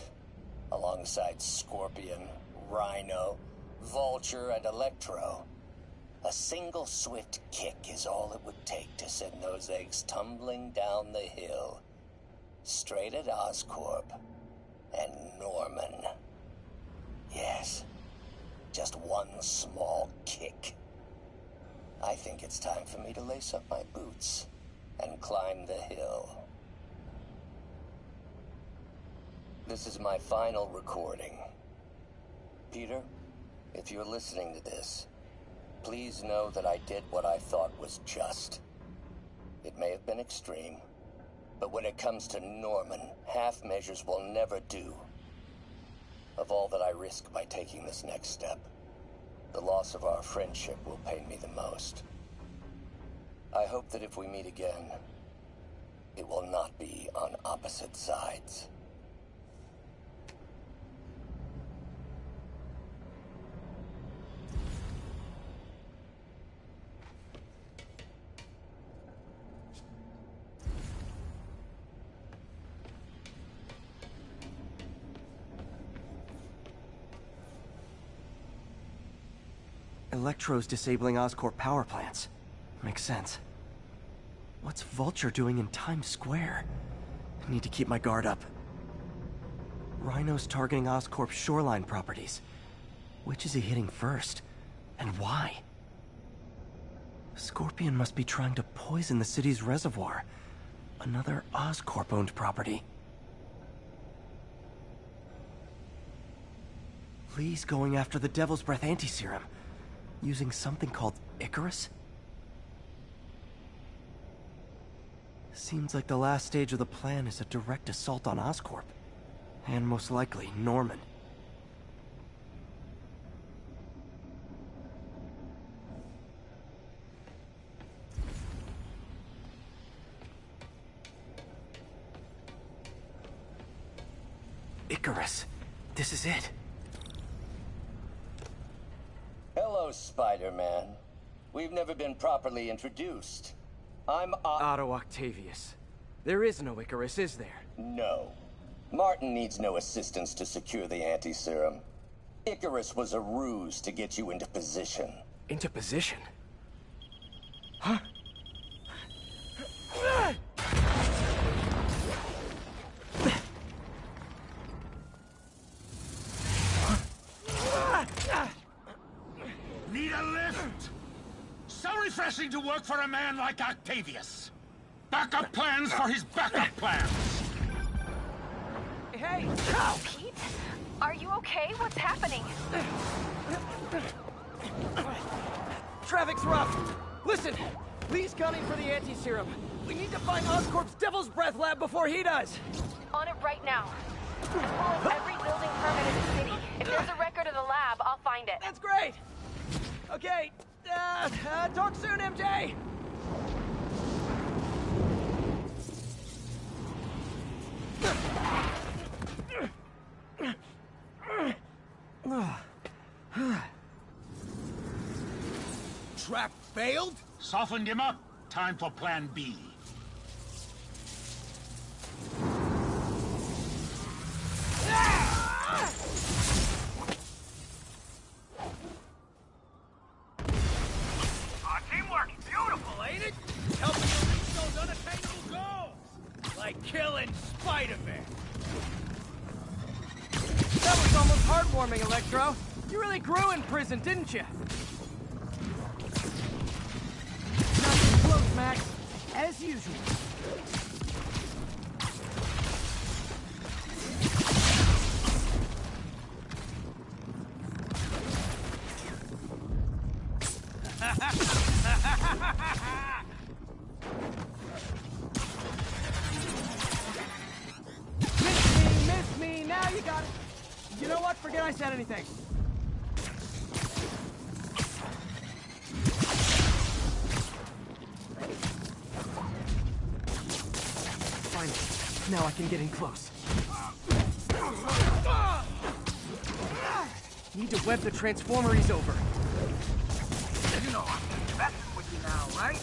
alongside Scorpion, Rhino, Vulture, and Electro, a single swift kick is all it would take to send those eggs tumbling down the hill. Straight at Oscorp and Norman. Yes, just one small kick. I think it's time for me to lace up my boots and climb the hill. This is my final recording. Peter, if you're listening to this, please know that I did what I thought was just. It may have been extreme, but when it comes to Norman, half measures will never do. Of all that I risk by taking this next step, the loss of our friendship will pain me the most. I hope that if we meet again, it will not be on opposite sides. Electro's disabling Oscorp power plants. Makes sense. What's Vulture doing in Times Square? I need to keep my guard up. Rhino's targeting Oscorp's shoreline properties. Which is he hitting first? And why? Scorpion must be trying to poison the city's reservoir. Another Oscorp-owned property. Lee's going after the Devil's Breath anti-serum. Using something called Icarus? Seems like the last stage of the plan is a direct assault on Oscorp. And most likely, Norman. Icarus. This is it. Hello, Spider-Man. We've never been properly introduced. I'm Otto Octavius. There is no Icarus, is there? No. Martin needs no assistance to secure the anti-serum. Icarus was a ruse to get you into position. Into position? Huh? Need a lift? So refreshing to work for a man like Octavius. Backup plans for his backup plans. Hey! Pete? Are you okay? What's happening? Traffic's rough. Listen, Lee's coming for the anti-serum. We need to find Oscorp's Devil's Breath lab before he does. On it right now. I'm pulling every building permit in the city. If there's a record of the lab, I'll find it. That's great! Okay, talk soon, MJ! trap failed? Softened him up. Time for plan B. Teamwork, beautiful, ain't it? Helping you reach those unattainable goals. Like killing Spider-Man. That was almost heartwarming, Electro. You really grew in prison, didn't you? Nothing close, Max. As usual. Miss me, now you got it. You know what? Forget I said anything. Finally, now I can get in close. Need to web the transformer he's over. You know I'm messing with you now, right?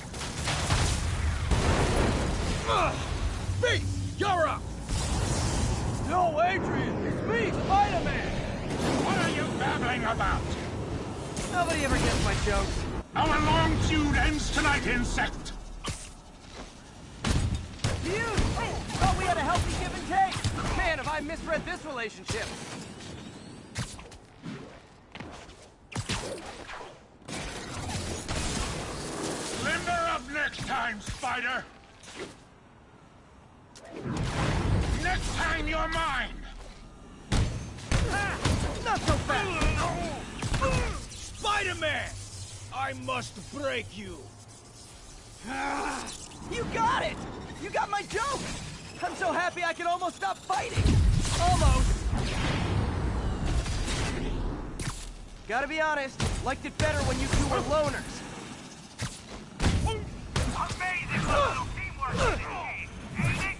Beat! You're up! No, Adrian! It's me, Spider-Man! What are you babbling about? Nobody ever gets my jokes. Our long feud ends tonight, insect! You! Thought we had a healthy give and take! Man, have I misread this relationship! Limber up next time, Spider! Next time you're mine! Not so fast! Spider-Man! I must break you! You got it! You got my joke! I'm so happy I could almost stop fighting! Almost! Gotta be honest, liked it better when you two were loners. Amazing little teamwork, ain't it?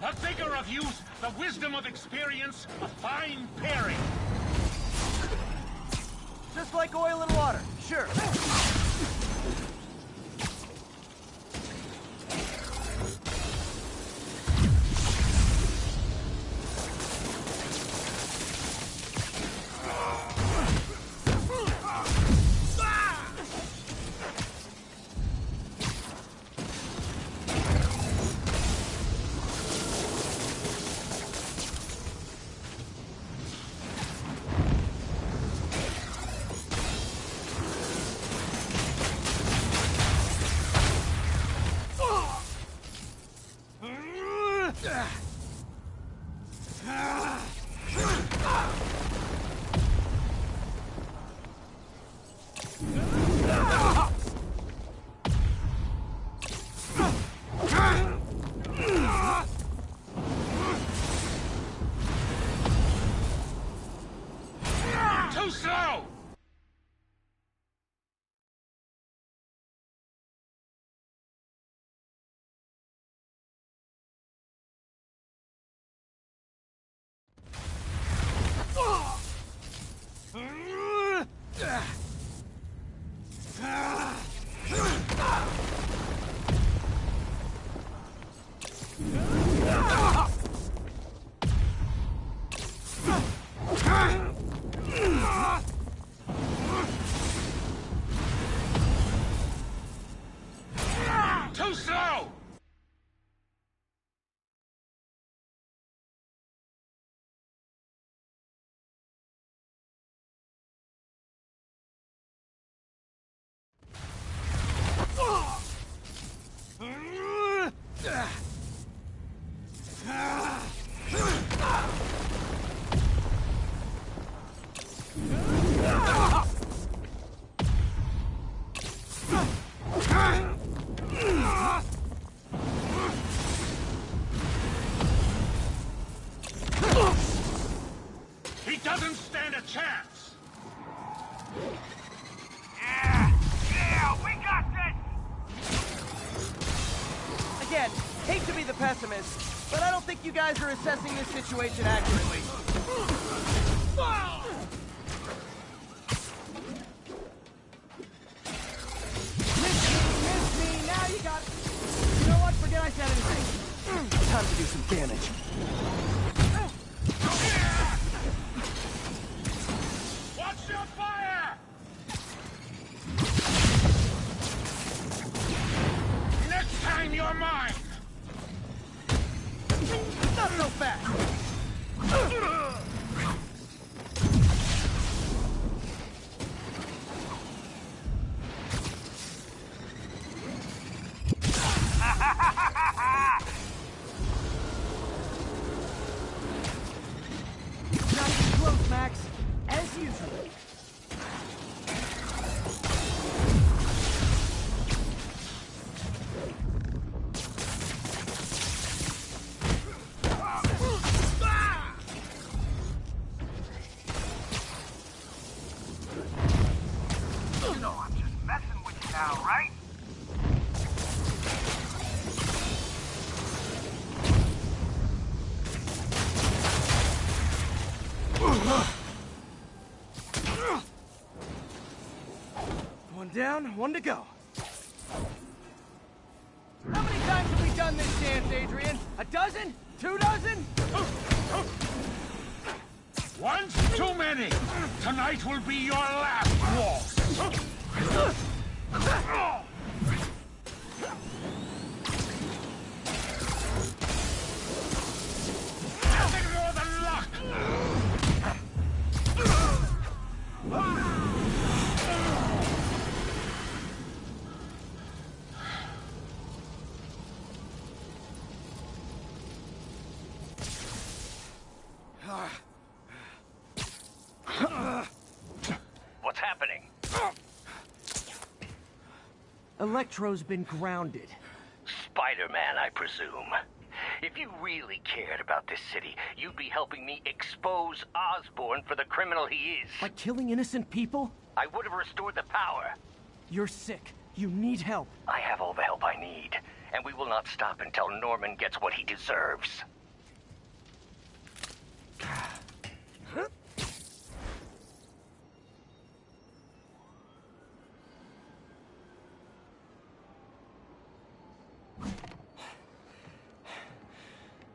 The vigor of youth, the wisdom of experience, a fine pairing. Just like oil and water, sure. Too slow! Too slow! He doesn't stand a chance! Yeah, we got this! Again, hate to be the pessimist, but I don't think you guys are assessing this situation accurately. you got it. You know what? Forget I said anything. Time to do some damage. Watch your fire! Next time you're mine! Not so fast! Not even close, Max. As usual. You know I'm just messing with you now, right? One down, one to go. How many times have we done this dance, Adrian? A dozen? 2 dozen? Once too many! Tonight will be your last waltz! Nothing more than luck! What's happening? Electro's been grounded. Spider-Man, I presume. If you really cared about this city, you'd be helping me expose Osborn for the criminal he is. By killing innocent people? I would have restored the power. You're sick. You need help. I have all the help I need, and we will not stop until Norman gets what he deserves.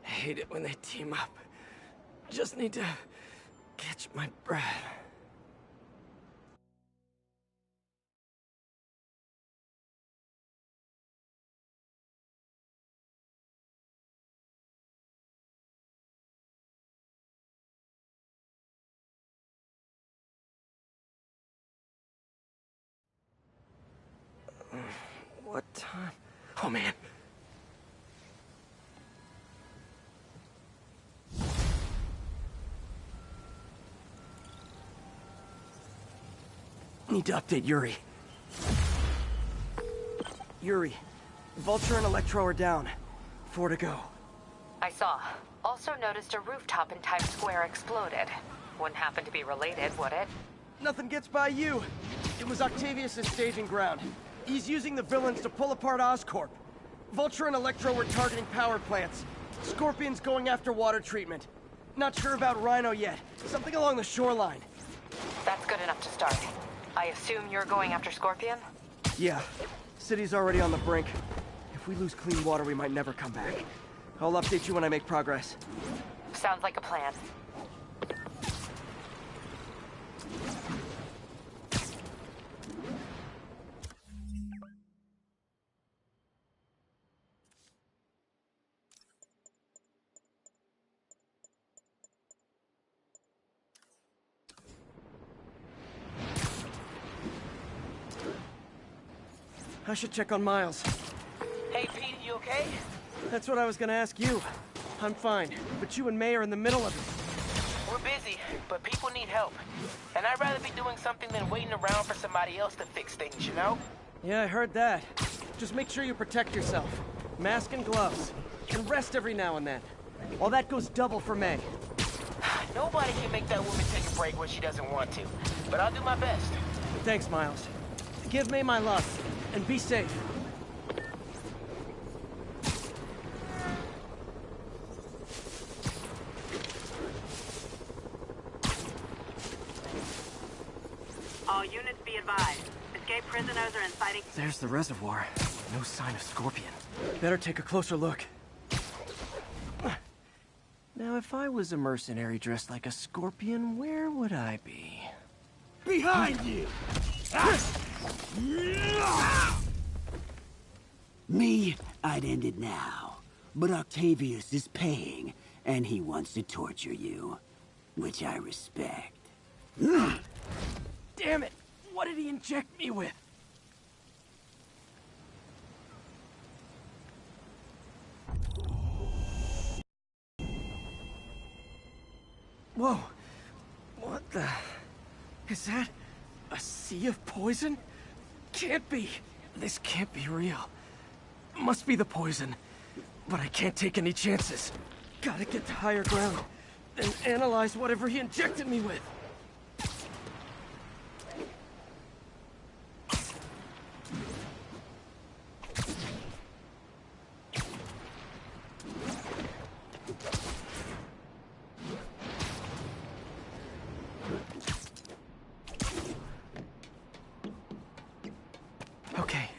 I hate it when they team up. Just need to catch my breath. What time? Oh, man. Need to update Yuri. Yuri, Vulture and Electro are down. 4 to go. I saw. Also noticed a rooftop in Times Square exploded. Wouldn't happen to be related, would it? Nothing gets by you. It was Octavius' staging ground. He's using the villains to pull apart Oscorp. Vulture and Electro were targeting power plants. Scorpion's going after water treatment. Not sure about Rhino yet. Something along the shoreline. That's good enough to start. I assume you're going after Scorpion? Yeah. City's already on the brink. If we lose clean water, we might never come back. I'll update you when I make progress. Sounds like a plan. I should check on Miles. Hey, Pete, you okay? That's what I was gonna ask you. I'm fine, but you and May are in the middle of it. We're busy, but people need help. And I'd rather be doing something than waiting around for somebody else to fix things, you know? Yeah, I heard that. Just make sure you protect yourself. Mask and gloves. And rest every now and then. All that goes double for May. Nobody can make that woman take a break when she doesn't want to. But I'll do my best. Thanks, Miles. Give May my love. And be safe. All units be advised. Escaped prisoners are inciting... There's the reservoir. No sign of Scorpion. Better take a closer look. Now, if I was a mercenary dressed like a Scorpion, where would I be? Behind you! Me, I'd end it now. But Octavius is paying, and he wants to torture you. Which I respect. Damn it! What did he inject me with? Whoa! What the... Is that... a sea of poison? Can't be! This can't be real. Must be the poison. But I can't take any chances. Gotta get to higher ground, and analyze whatever he injected me with. Okay,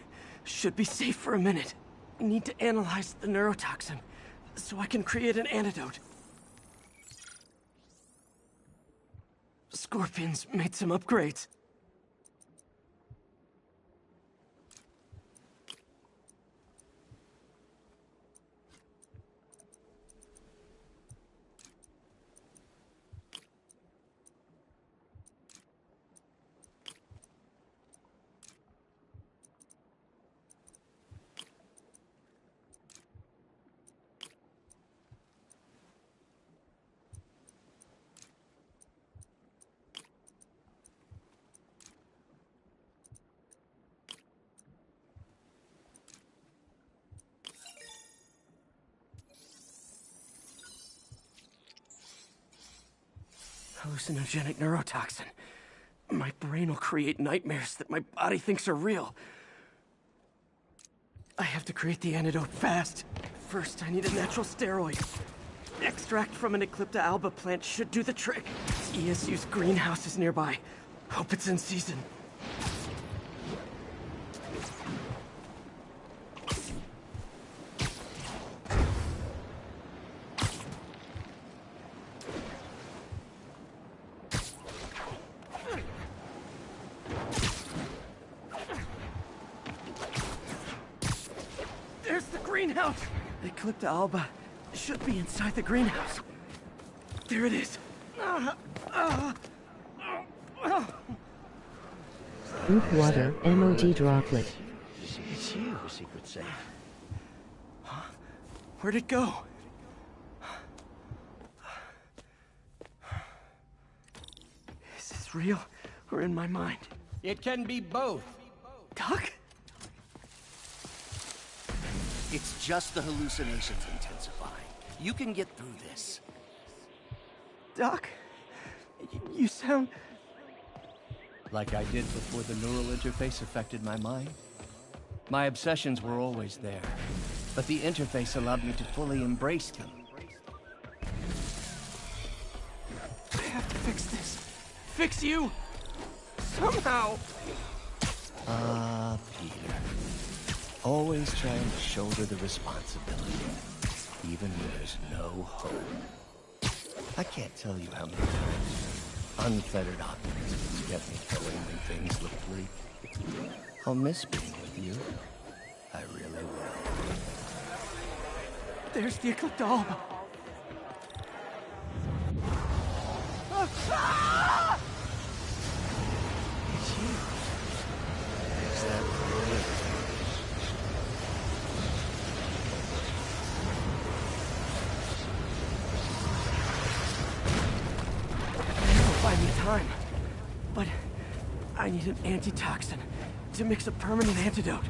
should be safe for a minute. Need to analyze the neurotoxin, so I can create an antidote. Scorpion's made some upgrades. Hallucinogenic neurotoxin. My brain will create nightmares that my body thinks are real. I have to create the antidote fast. First, I need a natural steroid. Extract from an Eclipta alba plant should do the trick. ESU's greenhouse is nearby. Hope it's in season. Greenhouse! Eclipta alba should be inside the greenhouse. There it is. Root water, emoji droplet. It's you, secret safe. Huh? Where'd it go? Is this real or in my mind? It can be both. Doc? It's just the hallucinations intensifying. You can get through this. Doc, you sound... Like I did before the neural interface affected my mind. My obsessions were always there, but the interface allowed me to fully embrace them. I have to fix this. Fix you! Somehow! Peter. Always trying to shoulder the responsibility, even when there's no hope. I can't tell you how many times unfettered optimism has kept me going when things look bleak. I'll miss being with you. I really will. There's the Eclipta alba. It's you. Is that really? Buy me time, but I need an antitoxin to mix a permanent antidote.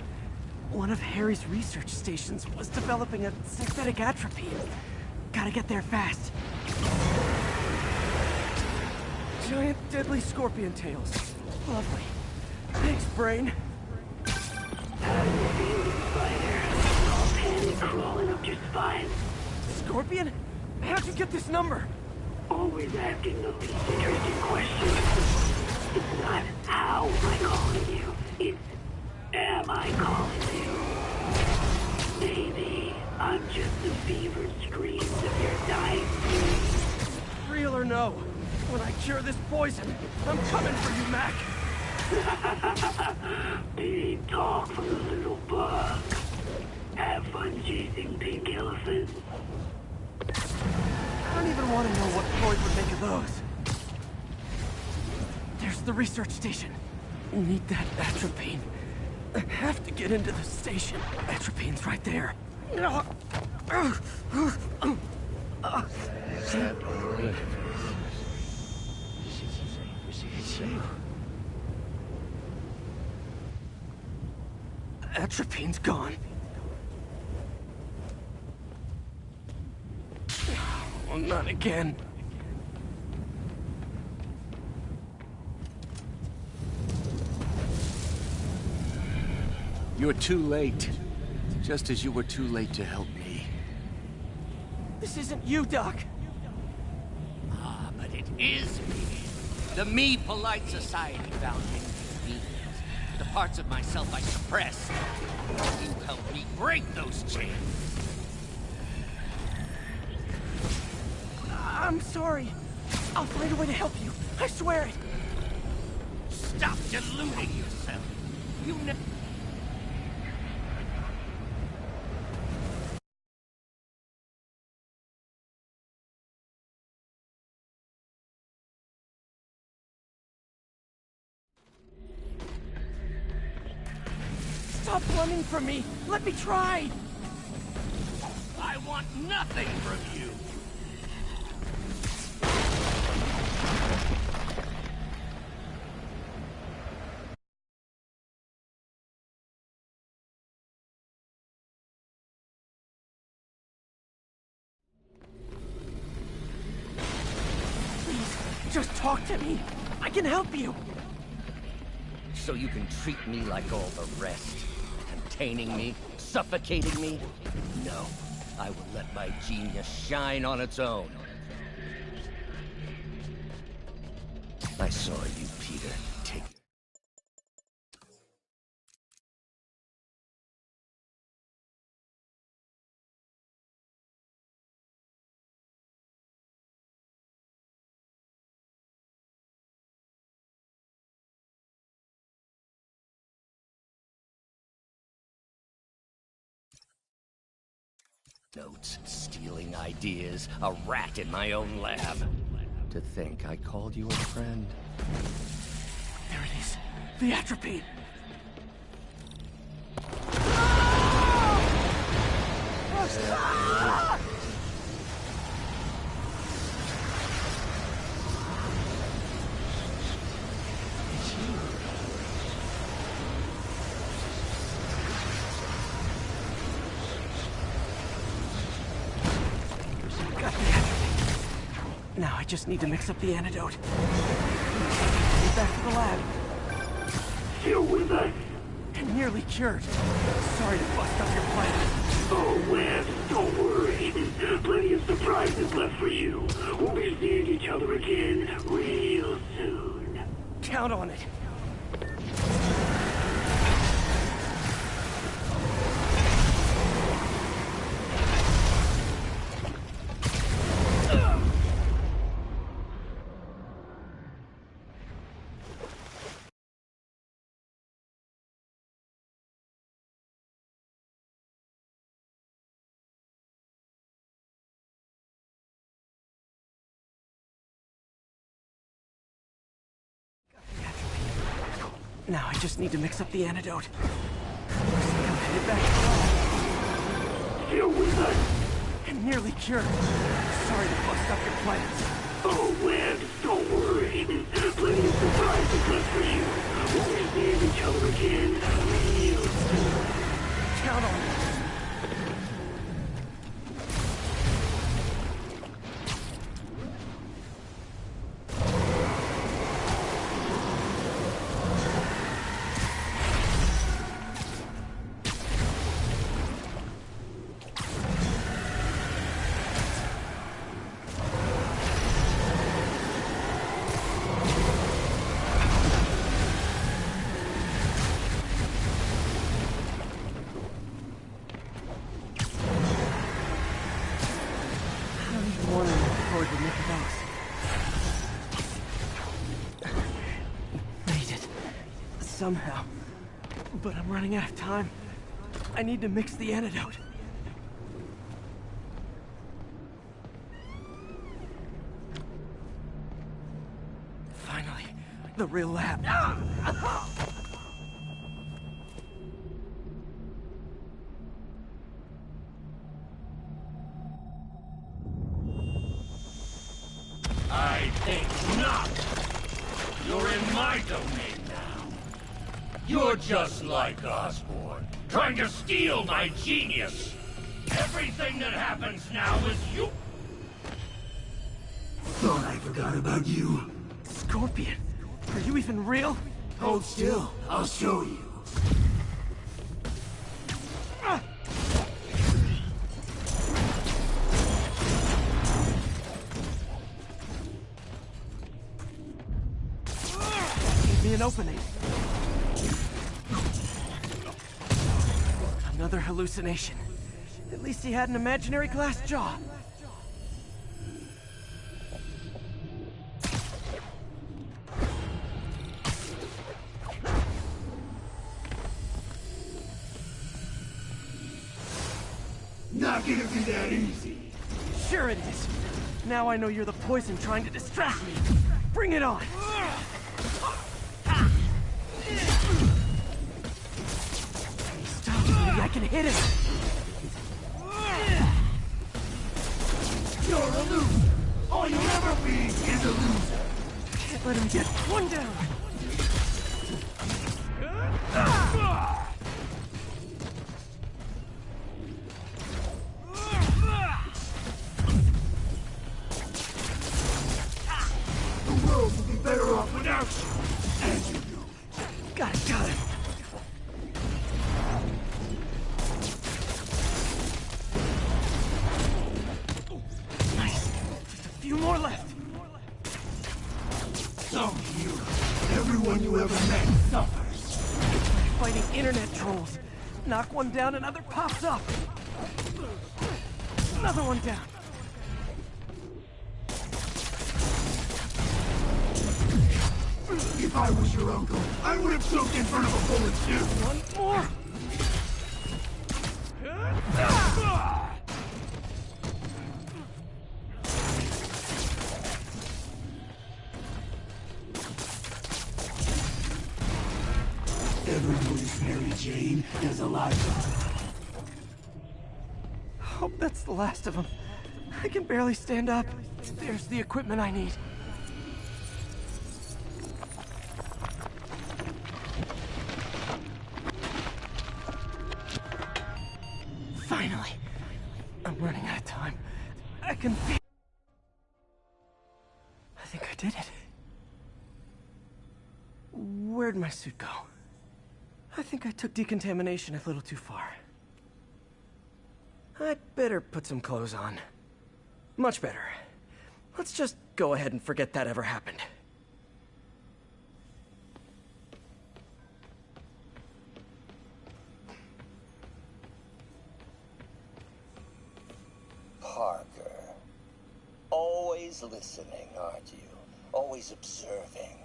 One of Harry's research stations was developing a synthetic atropine. Gotta get there fast. Giant deadly scorpion tails. Lovely. Thanks, brain. Crawling up your spine. Scorpion? How'd you get this number? Always asking the least interesting questions. It's not how am I calling you, it's am I calling you. Maybe I'm just the fevered screams of your dying breed. Real or no, when I cure this poison, I'm coming for you, Mac. Big talk from the little bug. Have fun chasing pink elephants. I don't even want to know what Floyd would make of those. There's the research station. Need that atropine. I have to get into the station. Atropine's right there. Atropine's gone. Oh, not again. You're too late. Just as you were too late to help me. This isn't you, Doc. Ah, but it is me. The me polite society found inconvenient. The parts of myself I suppressed. You helped me break those chains. I'm sorry. I'll find a way to help you. I swear it. Stop deluding yourself. You never... Stop running from me! Let me try! I want nothing from you! Please, just talk to me. I can help you. So you can treat me like all the rest. Containing me, suffocating me? No, I will let my genius shine on its own. I saw you, Peter, take... notes, stealing ideas, a rat in my own lab. To think I called you a friend. There it is. The atropine. Now I just need to mix up the antidote. Get back to the lab. Still with us? And nearly cured. Sorry to bust up your plan. Oh, Webb, don't worry. Plenty of surprises left for you. We'll be seeing each other again real soon. Count on it. Now I just need to mix up the antidote. Looks like I'm headed back to the lab. Still with us? And nearly cured. Sorry to bust up your plans. Oh, Webb, don't worry. Plenty of surprises left for you. We'll be seeing each other again real soon. Count on it. One record would make a box. Made it. Somehow. But I'm running out of time. I need to mix the antidote. Finally, the real lab. I think not. You're in my domain now. You're just like Osborn, trying to steal my genius. Everything that happens now is you. Thought I forgot about you. Scorpion, are you even real? Hold still, I'll show you. Give me an opening. Another hallucination. At least he had an imaginary glass jaw. Not gonna be that easy. Sure it is. Now I know you're the poison trying to distract me. Bring it on! Stop me, I can hit him! You're a loser! All you'll ever be is a loser! Can't let him get one down! The world will be better off without you! And you know it. Got it. Nice. Just a few more left. Some you, everyone you ever met suffers. Fighting internet trolls. Knock one down, another pops up. Another one down. If I was your uncle, I would have choked in front of a bullet too. One more. Ever notice Mary Jane as a live? Hope that's the last of them. I can barely stand up. There's the equipment I need. Finally. I'm running out of time. I can feel... I think I did it. Where'd my suit go? I think I took decontamination a little too far. I'd better put some clothes on. Much better. Let's just go ahead and forget that ever happened. Parker. Always listening, aren't you? Always observing,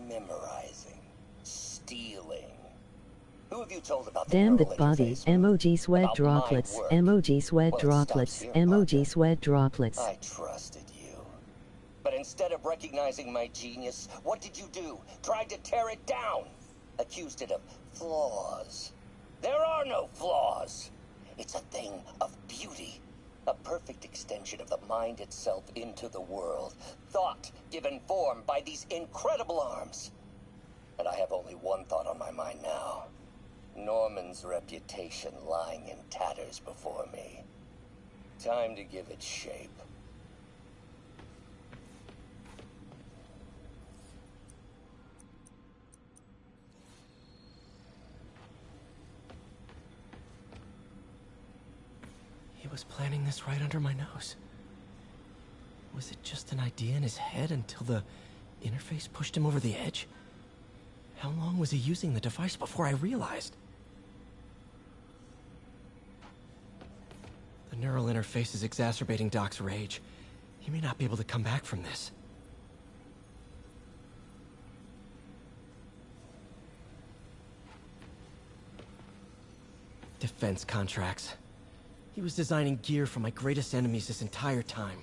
memorizing, stealing. Who have you told about the Damn neural that body, interface? emoji sweat About my droplets, work? emoji sweat Well, it droplets, stops here, emoji Parker. sweat droplets. I trusted you. But instead of recognizing my genius, what did you do? Tried to tear it down. Accused it of flaws. There are no flaws. It's a thing of beauty. A perfect extension of the mind itself into the world. Thought given form by these incredible arms. And I have only one thought on my mind now. Norman's reputation lying in tatters before me. Time to give it shape. He was planning this right under my nose. Was it just an idea in his head until the interface pushed him over the edge? How long was he using the device before I realized? The neural interface is exacerbating Doc's rage. He may not be able to come back from this. Defense contracts. He was designing gear for my greatest enemies this entire time.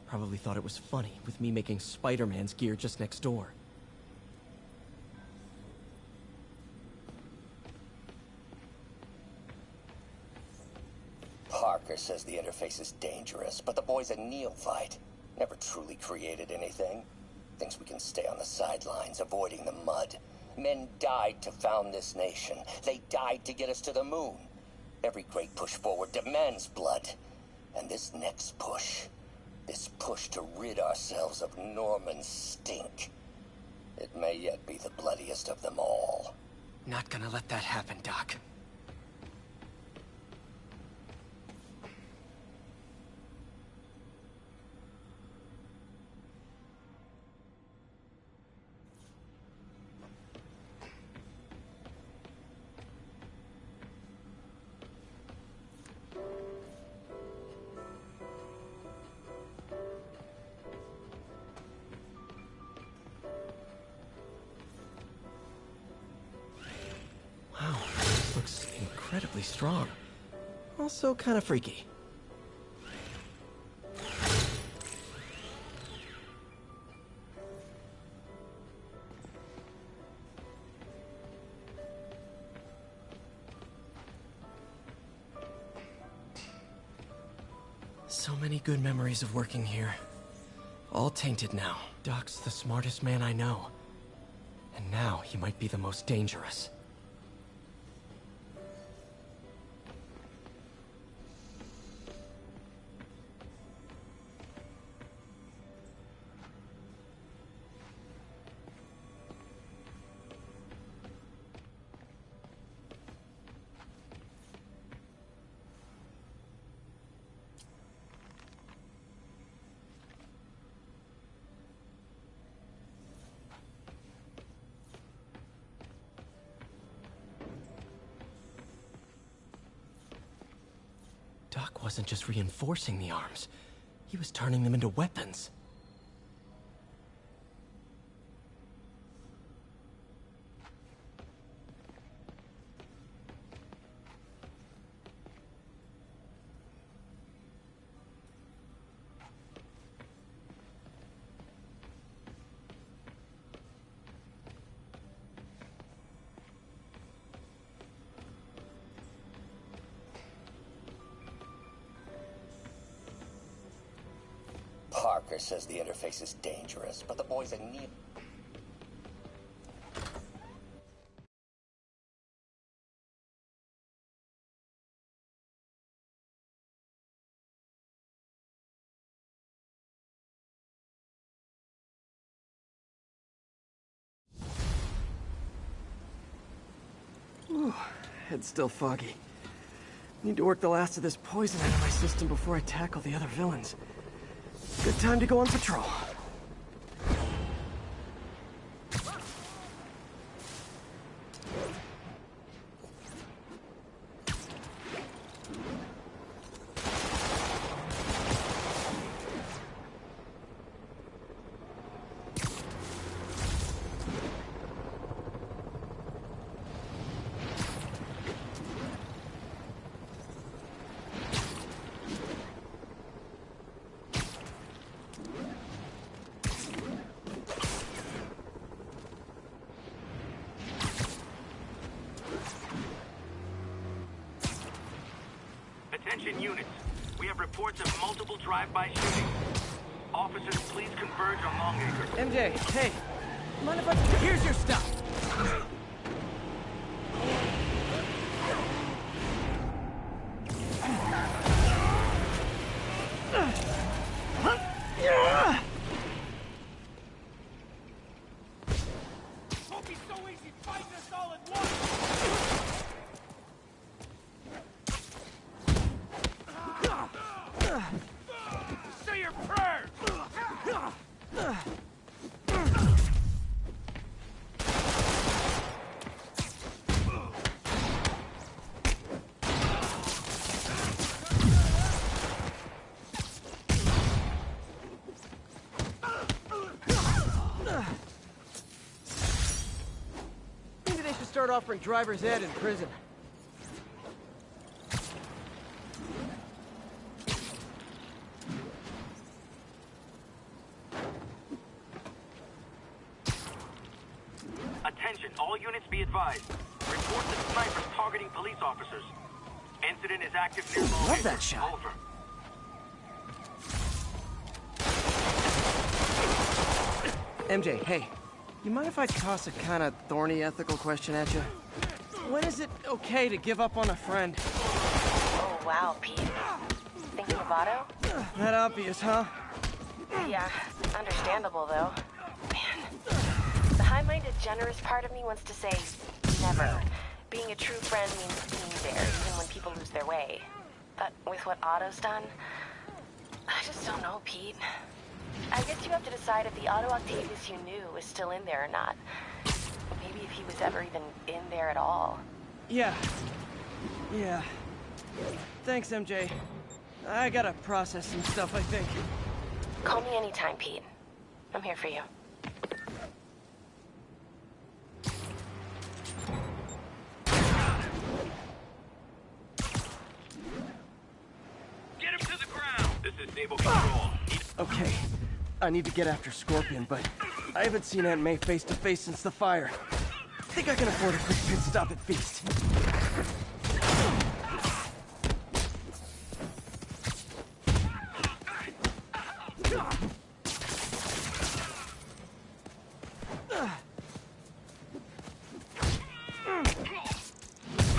Probably thought it was funny, with me making Spider-Man's gear just next door. Parker says the interface is dangerous, but the boy's a neophyte. Never truly created anything. Thinks we can stay on the sidelines, avoiding the mud. Men died to found this nation. They died to get us to the moon. Every great push forward demands blood. And this next push, this push to rid ourselves of Norman's stink, it may yet be the bloodiest of them all. Not gonna let that happen, Doc. Incredibly strong. Also kind of freaky. So many good memories of working here. All tainted now. Doc's the smartest man I know. And now he might be the most dangerous. Doc wasn't just reinforcing the arms. He was turning them into weapons. Parker says the interface is dangerous, but the boy's a neo... Ooh, head's still foggy. Need to work the last of this poison out of my system before I tackle the other villains. Good time to go on patrol. Attention units. We have reports of multiple drive-by shootings. Officers, please converge on Longacre. MJ, hey. Mind if I... Here's your stuff. Won't be so easy fighting us all at once! Say your prayers! offering driver's ed in prison. Attention, all units be advised. Report the snipers targeting police officers. Incident is active near location. Love that shot. Over. MJ, hey. You mind if I toss a kind of thorny ethical question at you? When is it okay to give up on a friend? Oh, wow, Pete. Thinking of Otto? That obvious, huh? Yeah, understandable, though. Man, the high-minded, generous part of me wants to say never. Being a true friend means being there, even when people lose their way. But with what Otto's done, I just don't know, Pete. I guess you have to decide if the Otto Octavius you knew is still in there or not. Maybe if he was ever even in there at all. Yeah. Thanks, MJ. I gotta process some stuff, I think. Call me anytime, Pete. I'm here for you. Get him to the ground! This is Sable Control. Okay, I need to get after Scorpion, but I haven't seen Aunt May face to face since the fire. I think I can afford a quick pit stop at Feast.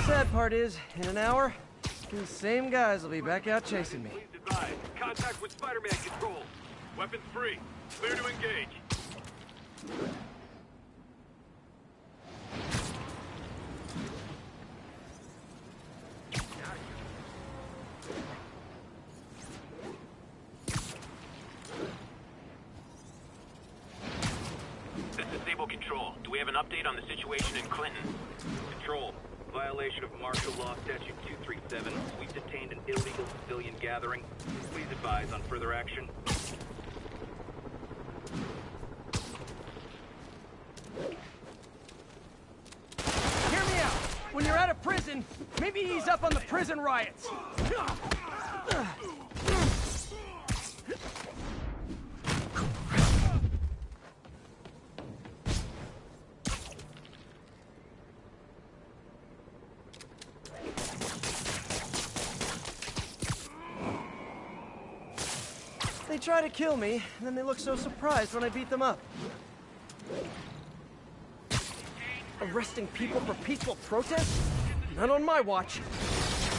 Sad part is, in an hour, these same guys will be back out chasing me. Please advise. Contact with Spider-Man Control. Weapons free. Clear to engage. This is Sable Control. Do we have an update on the situation in Clinton? Control. Violation of Martial Law Statute 237. We've detained an illegal civilian gathering. Please advise on further action. Hear me out! When you're out of prison, maybe ease up on the prison riots. They try to kill me, and then they look so surprised when I beat them up. Arresting people for peaceful protest? Not on my watch.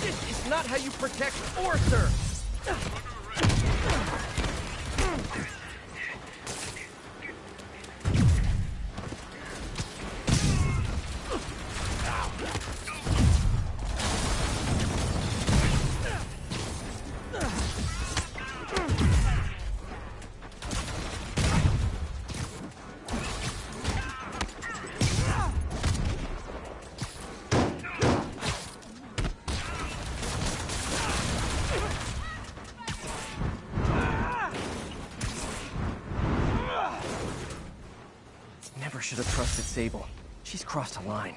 This is not how you protect or serve. Never should have trusted Sable. She's crossed a line.